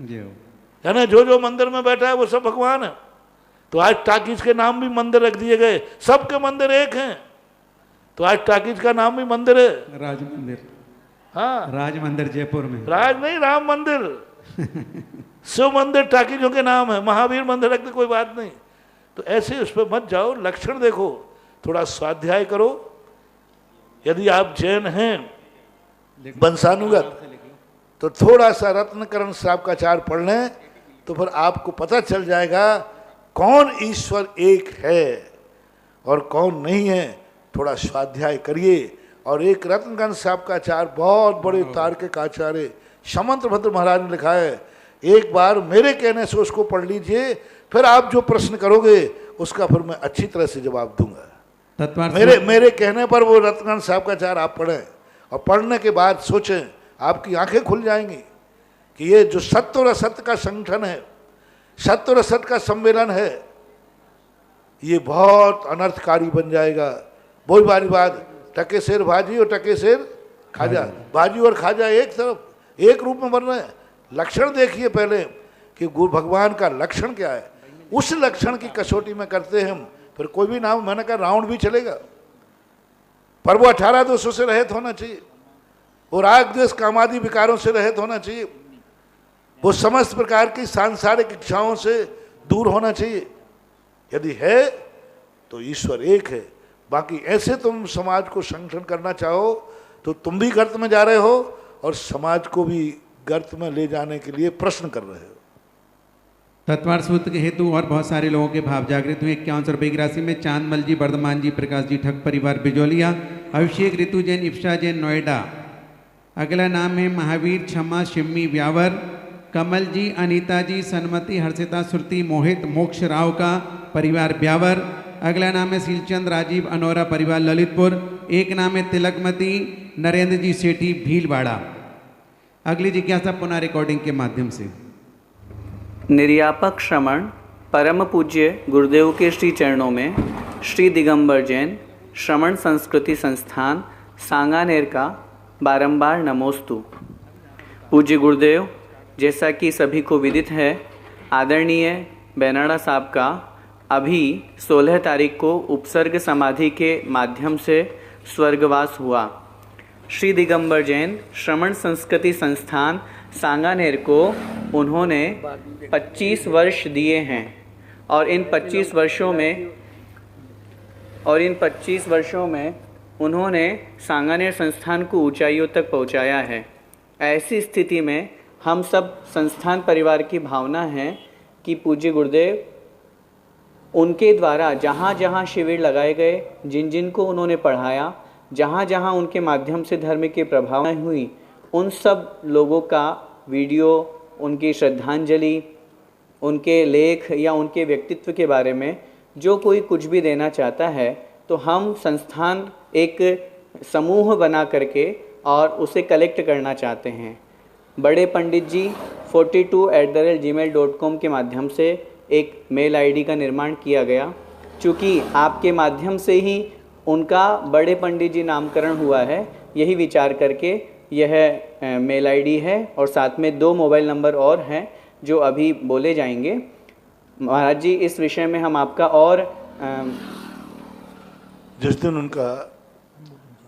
है ना, जो जो मंदिर में बैठा है वो सब भगवान है। तो आज टाकीज के नाम भी मंदिर रख दिए गए, सबके मंदिर एक हैं। तो आज टाकीज का नाम भी मंदिर है, राज मंदिर। हाँ, राज मंदिर जयपुर में, राज नहीं, राम मंदिर शिव मंदिर टाकीजों के नाम है, महावीर मंदिर रखते कोई बात नहीं। तो ऐसे उस पर मत जाओ, लक्षण देखो, थोड़ा स्वाध्याय करो। यदि आप जैन हैं वंशानुगत, तो थोड़ा सा रत्नकरण श्रावकाचार पढ़ लें, तो फिर आपको पता चल जाएगा कौन ईश्वर एक है और कौन नहीं है। थोड़ा स्वाध्याय करिए। और एक रत्नकरण श्रावकाचार बहुत बड़े तार्किक आचार्य समंत भद्र महाराज ने लिखा है, एक बार मेरे कहने से उसको पढ़ लीजिए, फिर आप जो प्रश्न करोगे उसका फिर मैं अच्छी तरह से जवाब दूंगा। मेरे कहने पर वो रत्नकरण श्रावकाचार आप पढ़ें, और पढ़ने के बाद सोचें, आपकी आंखें खुल जाएंगी कि ये जो सत्य और असत्य का संगठन है, सत्य और असत्य का सम्मेलन है, ये बहुत अनर्थकारी बन जाएगा। वही बारी बात, टके शेर भाजी और टके शेर खाजा, भाजी और खाजा एक तरफ एक रूप में बन रहे हैं। लक्षण देखिए पहले कि गुरु भगवान का लक्षण क्या है, उस लक्षण की कसौटी में करते हैं हम, फिर कोई भी नाम, मैंने कहा रावण भी चलेगा, पर वो 18 दोषों से रहित होना चाहिए, वो राग द्वेष कामादि विकारों से रहित होना चाहिए, वो समस्त प्रकार की सांसारिक इच्छाओं से दूर होना चाहिए। यदि है तो ईश्वर एक है। बाकी ऐसे तुम समाज को संगठन करना चाहो तो तुम भी गर्त में जा रहे हो और समाज को भी गर्त में ले जाने के लिए प्रश्न कर रहे हो। तत्वार सूत्र के हेतु और बहुत सारे लोगों के भाव जागृत हुए। 51 रुपये की राशि में चांदमल जी, वर्धमान जी, प्रकाश जी, ठग परिवार बिजोलिया, अभिषेक, ऋतु जैन, इफ्शा जैन, नोएडा। अगला नाम है महावीर, क्षमा, शिम्मी, व्यावर, कमल जी, अनीता जी, सनमति, हर्षिता, श्रुति, मोहित, मोक्ष राव का परिवार ब्यावर। अगला नाम है सीलचंद, राजीव, अनोरा परिवार ललितपुर। एक नाम है तिलकमती, नरेंद्र जी सेठी, भीलवाड़ा। अगली जिज्ञासा पुनः रिकॉर्डिंग के माध्यम से। निर्यापक श्रमण परम पूज्य गुरुदेव के श्री चरणों में श्री दिगंबर जैन श्रमण संस्कृति संस्थान सांगानेर का बारंबार नमोस्तु। पूज्य गुरुदेव, जैसा कि सभी को विदित है, आदरणीय बेनाडा साहब का अभी 16 तारीख को उपसर्ग समाधि के माध्यम से स्वर्गवास हुआ। श्री दिगंबर जैन श्रमण संस्कृति संस्थान सांगानेर को उन्होंने 25 वर्ष दिए हैं और इन 25 वर्षों में उन्होंने सांगानेर संस्थान को ऊंचाइयों तक पहुंचाया है। ऐसी स्थिति में हम सब संस्थान परिवार की भावना है कि पूज्य गुरुदेव उनके द्वारा जहाँ जहाँ शिविर लगाए गए, जिन जिन को उन्होंने पढ़ाया, जहाँ जहाँ उनके माध्यम से धर्म की प्रभावना हुई, उन सब लोगों का वीडियो, उनकी श्रद्धांजलि, उनके लेख या उनके व्यक्तित्व के बारे में जो कोई कुछ भी देना चाहता है तो हम संस्थान एक समूह बना करके और उसे कलेक्ट करना चाहते हैं। बड़े पंडित जी 42@gmail.com के माध्यम से एक मेल आईडी का निर्माण किया गया। चूँकि आपके माध्यम से ही उनका बड़े पंडित जी नामकरण हुआ है, यही विचार करके यह मेल आईडी है और साथ में 2 मोबाइल नंबर और हैं जो अभी बोले जाएंगे। महाराज जी, इस विषय में हम आपका और जिस दिन उनका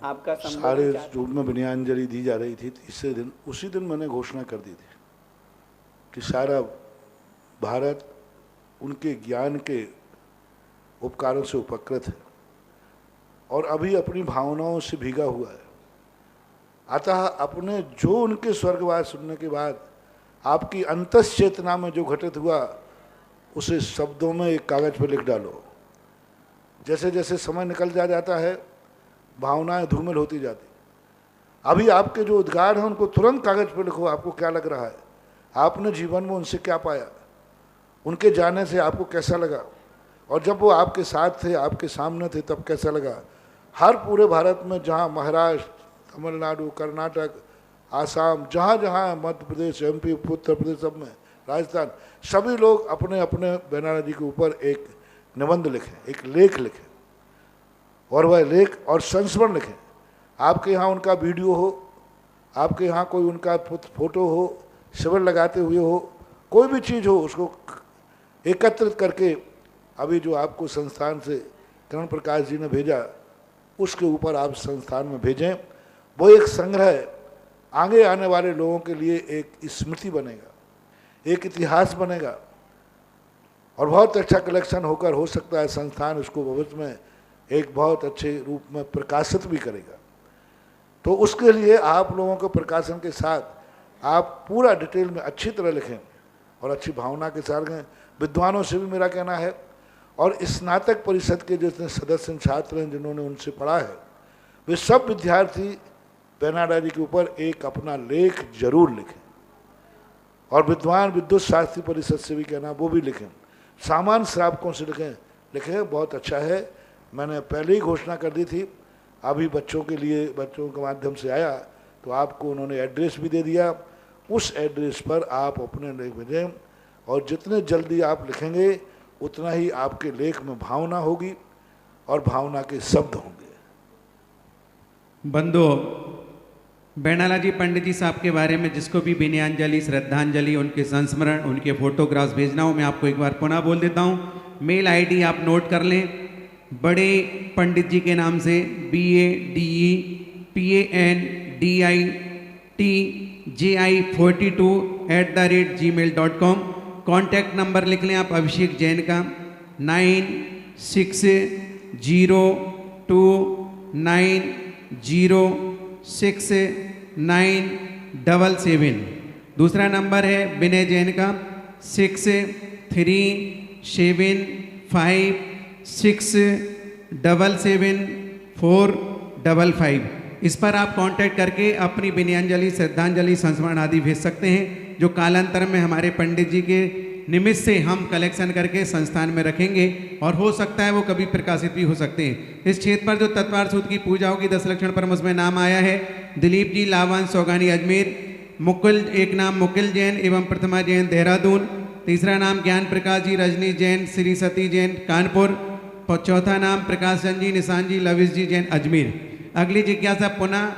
आपका सारे रूप में विनयांजलि दी जा रही थी, तीसरे दिन उसी दिन मैंने घोषणा कर दी थी कि सारा भारत उनके ज्ञान के उपकारों से उपकृत है और अभी अपनी भावनाओं से भीगा हुआ है। अतः अपने जो उनके स्वर्गवास सुनने के बाद आपकी अंतस चेतना में जो घटित हुआ उसे शब्दों में एक कागज पर लिख डालो। जैसे जैसे समय निकल जाता है भावनाएं धूमिल होती जाती। अभी आपके जो उद्गार हैं उनको तुरंत कागज पर लिखो। आपको क्या लग रहा है, आपने जीवन में उनसे क्या पाया, उनके जाने से आपको कैसा लगा, और जब वो आपके साथ थे, आपके सामने थे, तब कैसा लगा। हर पूरे भारत में जहाँ महाराष्ट्र, तमिलनाडु, कर्नाटक, आसाम, जहाँ जहाँ मध्य प्रदेश, MP, उत्तर प्रदेश, सब में, राजस्थान, सभी लोग अपने अपने बेनाडा जी के ऊपर एक निबंध लिखें, एक लेख लिखें और वह लेख और संस्मरण लिखें। आपके यहाँ उनका वीडियो हो, आपके यहाँ कोई उनका फोटो हो, शिविर लगाते हुए हो, कोई भी चीज़ हो, उसको एकत्रित करके अभी जो आपको संस्थान से किरण प्रकाश जी ने भेजा उसके ऊपर आप संस्थान में भेजें। वो एक संग्रह आगे आने वाले लोगों के लिए एक स्मृति बनेगा, एक इतिहास बनेगा और बहुत अच्छा कलेक्शन होकर हो सकता है संस्थान उसको भविष्य में एक बहुत अच्छे रूप में प्रकाशित भी करेगा। तो उसके लिए आप लोगों को प्रकाशन के साथ आप पूरा डिटेल में अच्छी तरह लिखें और अच्छी भावना के साथ लिखें। विद्वानों से भी मेरा कहना है और स्नातक परिषद के जितने सदस्य छात्र हैं जिन्होंने उनसे पढ़ा है, वे सब विद्यार्थी बेनाडा जी के ऊपर एक अपना लेख जरूर लिखें। और विद्वान विद्युत शास्त्री परिषद से भी कहना वो भी लिखें, सामान्य श्रावकों से लिखें बहुत अच्छा है। मैंने पहले ही घोषणा कर दी थी, अभी बच्चों के लिए, बच्चों के माध्यम से आया तो आपको उन्होंने एड्रेस भी दे दिया। उस एड्रेस पर आप अपने लेख भेजें और जितने जल्दी आप लिखेंगे उतना ही आपके लेख में भावना होगी और भावना के शब्द होंगे। बंधु, बेनाला जी पंडित जी साहब के बारे में जिसको भी विनयांजलि, श्रद्धांजलि, उनके संस्मरण, उनके फोटोग्राफ्स भेजना हो, मैं आपको एक बार पुनः बोल देता हूँ। मेल आईडी आप नोट कर लें, बड़े पंडित जी के नाम से BADEPANDITJI42@gmail.com। कॉन्टैक्ट नंबर लिख लें आप अभिषेक जैन का 9602906977। दूसरा नंबर है विनय जैन का 6 375677455। इस पर आप कांटेक्ट करके अपनी विनयांजलि, श्रद्धांजलि, संस्मरण आदि भेज सकते हैं, जो कालांतर में हमारे पंडित जी के निमित्त से हम कलेक्शन करके संस्थान में रखेंगे और हो सकता है वो कभी प्रकाशित भी हो सकते हैं। इस क्षेत्र पर जो तत्वार सूत की पूजा होगी 10 लक्षण पर उसमें नाम आया है दिलीप जी लावान सौगानी अजमेर, मुकुल एक नाम मुकुल जैन एवं प्रथमा जैन देहरादून, तीसरा नाम ज्ञान प्रकाश जी रजनी जैन श्री सती जैन कानपुर, चौथा नाम प्रकाश चंद जी निशान जी लविश जी जैन अजमेर। अगली जिज्ञासा पुनः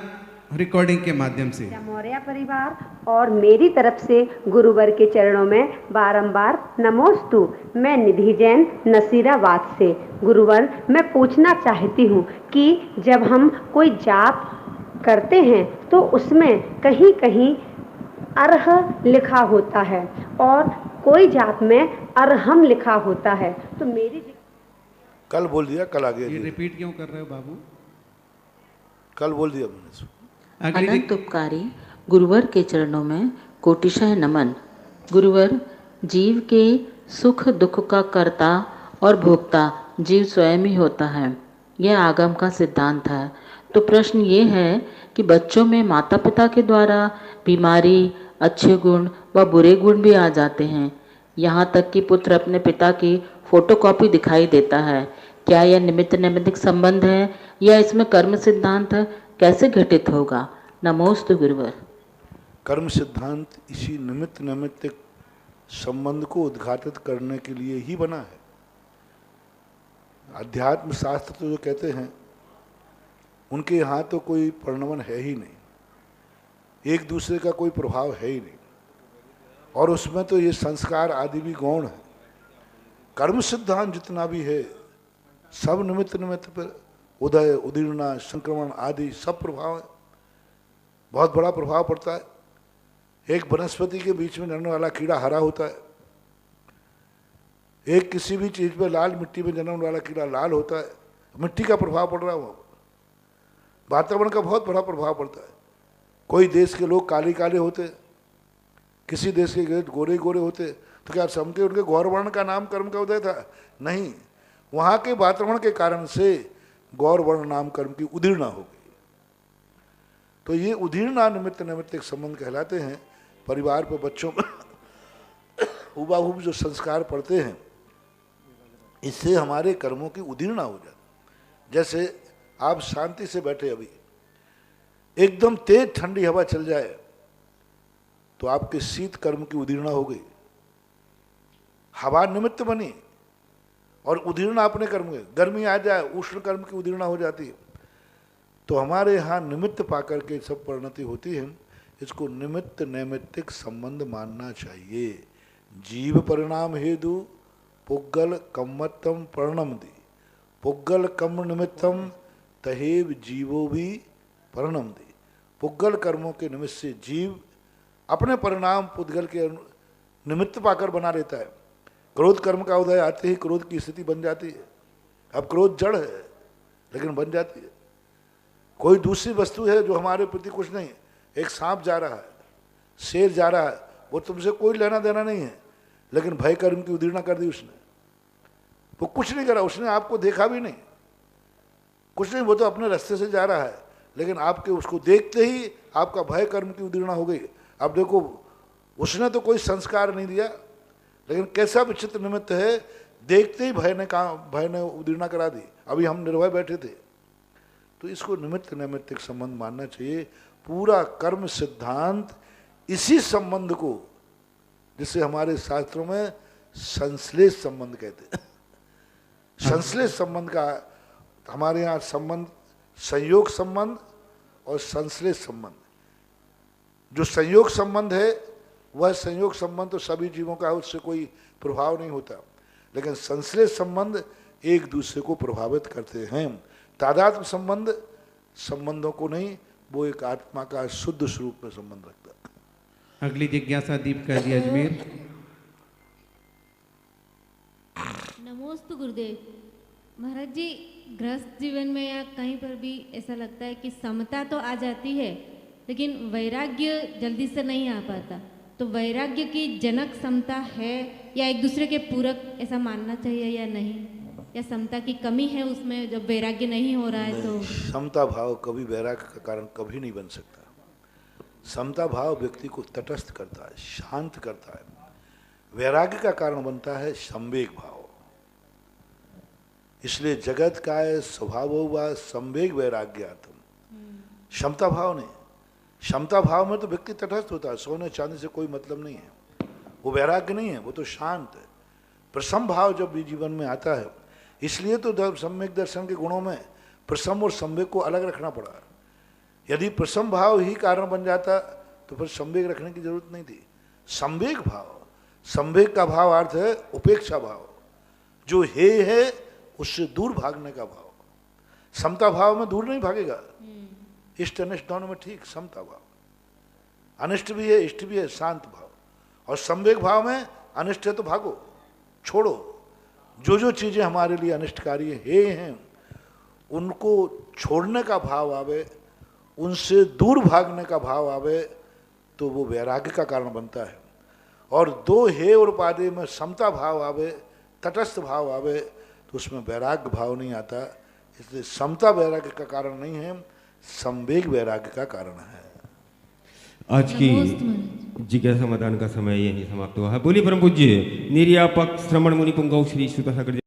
रिकॉर्डिंग के माध्यम से। मौर्य परिवार और मेरी तरफ से गुरुवर के चरणों में बारंबार नमोस्तु। मैं निधि जैन नसीराबाद से। गुरुवर, मैं पूछना चाहती हूँ कि जब हम कोई जाप करते हैं तो उसमें कहीं कहीं अर्ह लिखा होता है और कोई जाप में अरहम लिखा होता है, तो मेरी कल बोल दिया, कल आगे ये रिपीट क्यों कर रहे हो बाबू? कल बोल दिया मैंने। अनंत उपकारी गुरुवर के चरणों में कोटिशः नमन। गुरुवर, जीव के सुख दुख का कर्ता और भोक्ता जीव स्वयं ही होता है, यह आगम का सिद्धांत है। तो प्रश्न ये है कि बच्चों में माता पिता के द्वारा बीमारी, अच्छे गुण व बुरे गुण भी आ जाते हैं, यहाँ तक कि पुत्र अपने पिता की फोटोकॉपी दिखाई देता है। क्या यह निमित्त नैमित्तिक संबंध है या इसमें कर्म सिद्धांत कैसे घटित होगा? नमोस्तु गुरुवर। कर्म सिद्धांत इसी निमित्त नैमित्तिक संबंध को उद्घाटित करने के लिए ही बना है। अध्यात्म शास्त्र तो जो कहते हैं उनके यहाँ तो कोई परिणमन है ही नहीं, एक दूसरे का कोई प्रभाव है ही नहीं, और उसमें तो ये संस्कार आदि भी गौण है। कर्म सिद्धांत जितना भी है सब निमित्त निमित्त पर उदय उदीर्णा संक्रमण आदि सब प्रभाव है, बहुत बड़ा प्रभाव पड़ता है। एक वनस्पति के बीच में जन्मने वाला कीड़ा हरा होता है, एक किसी भी चीज में लाल मिट्टी में जन्मने वाला कीड़ा लाल होता है, मिट्टी का प्रभाव पड़ रहा है, वो वातावरण का बहुत बड़ा प्रभाव पड़ता है। कोई देश के लोग काले काले होते, किसी देश के गोरे गोरे होते, तो क्या समझे उनके गौरवर्ण का नाम कर्म का उदय था? नहीं, वहाँ के वातावरण के कारण से गौरवर्ण नाम कर्म की उदीर्णा हो गई। तो ये उदीर्णा निमित्त नैमित्तिक संबंध कहलाते हैं। परिवार पर बच्चों में हुबहू जो संस्कार पड़ते हैं, इससे हमारे कर्मों की उदीर्णा हो जाती। जैसे आप शांति से बैठे, अभी एकदम तेज ठंडी हवा चल जाए तो आपके शीत कर्म की उदीर्णा हो गई, हवा निमित्त बनी और उदीर्णा अपने कर्म के। गर्मी आ जाए उष्ण कर्म की उदीर्णा हो जाती है। तो हमारे यहाँ निमित्त पाकर के सब परिणति होती है। इसको निमित्त नैमित्तिक संबंध मानना चाहिए। जीव परिणाम हेतु पुग्गल कम्मत्तम परिणम दी, पुग्गल कम्म निमित्तम तहेव जीवो भी परिणम दी। पुग्गल कर्मों के निमित्त से जीव अपने परिणाम पुद्गल के निमित्त पाकर बना लेता है। क्रोध कर्म का उदय आते ही क्रोध की स्थिति बन जाती है। अब क्रोध जड़ है लेकिन बन जाती है। कोई दूसरी वस्तु है जो हमारे प्रति कुछ नहीं, एक सांप जा रहा है, शेर जा रहा है, वो तुमसे कोई लेना देना नहीं है, लेकिन भय कर्म की उदीर्णा कर दी उसने। वो कुछ नहीं करा, उसने आपको देखा भी नहीं, कुछ नहीं, वो तो अपने रास्ते से जा रहा है, लेकिन आपके उसको देखते ही आपका भय कर्म की उदीर्णा हो गई। अब देखो, उसने तो कोई संस्कार नहीं दिया, लेकिन कैसा विचित्र निमित्त है, देखते ही भय ने उदीर्णा करा दी। अभी हम निर्भय बैठे थे। तो इसको निमित्त नैमित्तिक संबंध मानना चाहिए। पूरा कर्म सिद्धांत इसी संबंध को, जिसे हमारे शास्त्रों में संश्लेष संबंध कहते हैं, संश्लेष संबंध का हमारे यहाँ संबंध संयोग संबंध और संश्लेष संबंध। जो संयोग संबंध है वह संयोग संबंध तो सभी जीवों का है, उससे कोई प्रभाव नहीं होता, लेकिन संश्लेष संबंध एक दूसरे को प्रभावित करते हैं। तादात्म्य संबंध संबंधों को नहीं, वो एक आत्मा का शुद्ध स्वरूप में संबंध रखता है। अगली जिज्ञासा दीपिका जी अजमेर। नमोस्तु गुरुदेव। महाराज जी, गृहस्थ जीवन में या कहीं पर भी ऐसा लगता है कि समता तो आ जाती है, लेकिन वैराग्य जल्दी से नहीं आ पाता। तो वैराग्य की जनक समता है या एक दूसरे के पूरक, ऐसा मानना चाहिए या नहीं, या समता की कमी है उसमें जब वैराग्य नहीं हो रहा है तो? समता भाव कभी वैराग्य का कारण कभी नहीं बन सकता। समता भाव व्यक्ति को तटस्थ करता है, शांत करता है। वैराग्य का कारण बनता है संवेग भाव। इसलिए जगत का स्वभाव हुआ संवेग वैराग्यात्म, क्षमता भाव नहीं। क्षमता भाव में तो व्यक्ति तटस्थ होता है, सोने चांदी से कोई मतलब नहीं है, वो वैराग्य नहीं है, वो तो शांत है। प्रसम भाव जब भी जीवन में आता है, इसलिए तो सम्यक दर्शन के गुणों में प्रसम और संवेग को अलग रखना पड़ा। यदि प्रसम भाव ही कारण बन जाता तो फिर संवेग रखने की जरूरत नहीं थी। संवेग भाव, संवेग का भाव अर्थ है उपेक्षा भाव, जो है उससे दूर भागने का भाव। समता भाव में दूर नहीं भागेगा, इष्ट अनिष्ट दोनों में ठीक समता भाव। अनिष्ट भी है इष्ट भी है, शांत भाव। और संवेग भाव में अनिष्ट है तो भागो, छोड़ो। जो जो चीजें हमारे लिए अनिष्टकारी हैं उनको छोड़ने का भाव आवे, उनसे दूर भागने का भाव आवे, तो वो वैराग्य का कारण बनता है। और दो हे और उपाधि में समता भाव आवे, तटस्थ भाव आवे, तो उसमें वैराग्य भाव नहीं आता। इसलिए समता वैराग्य का कारण नहीं है, संवेग वैराग्य का कारण है। आज की जिज्ञासा समाधान का समय यही समाप्त हुआ है। बोलिए परम पूज्य निर्यापक श्रमण मुनि पुंगव श्री सुत सागर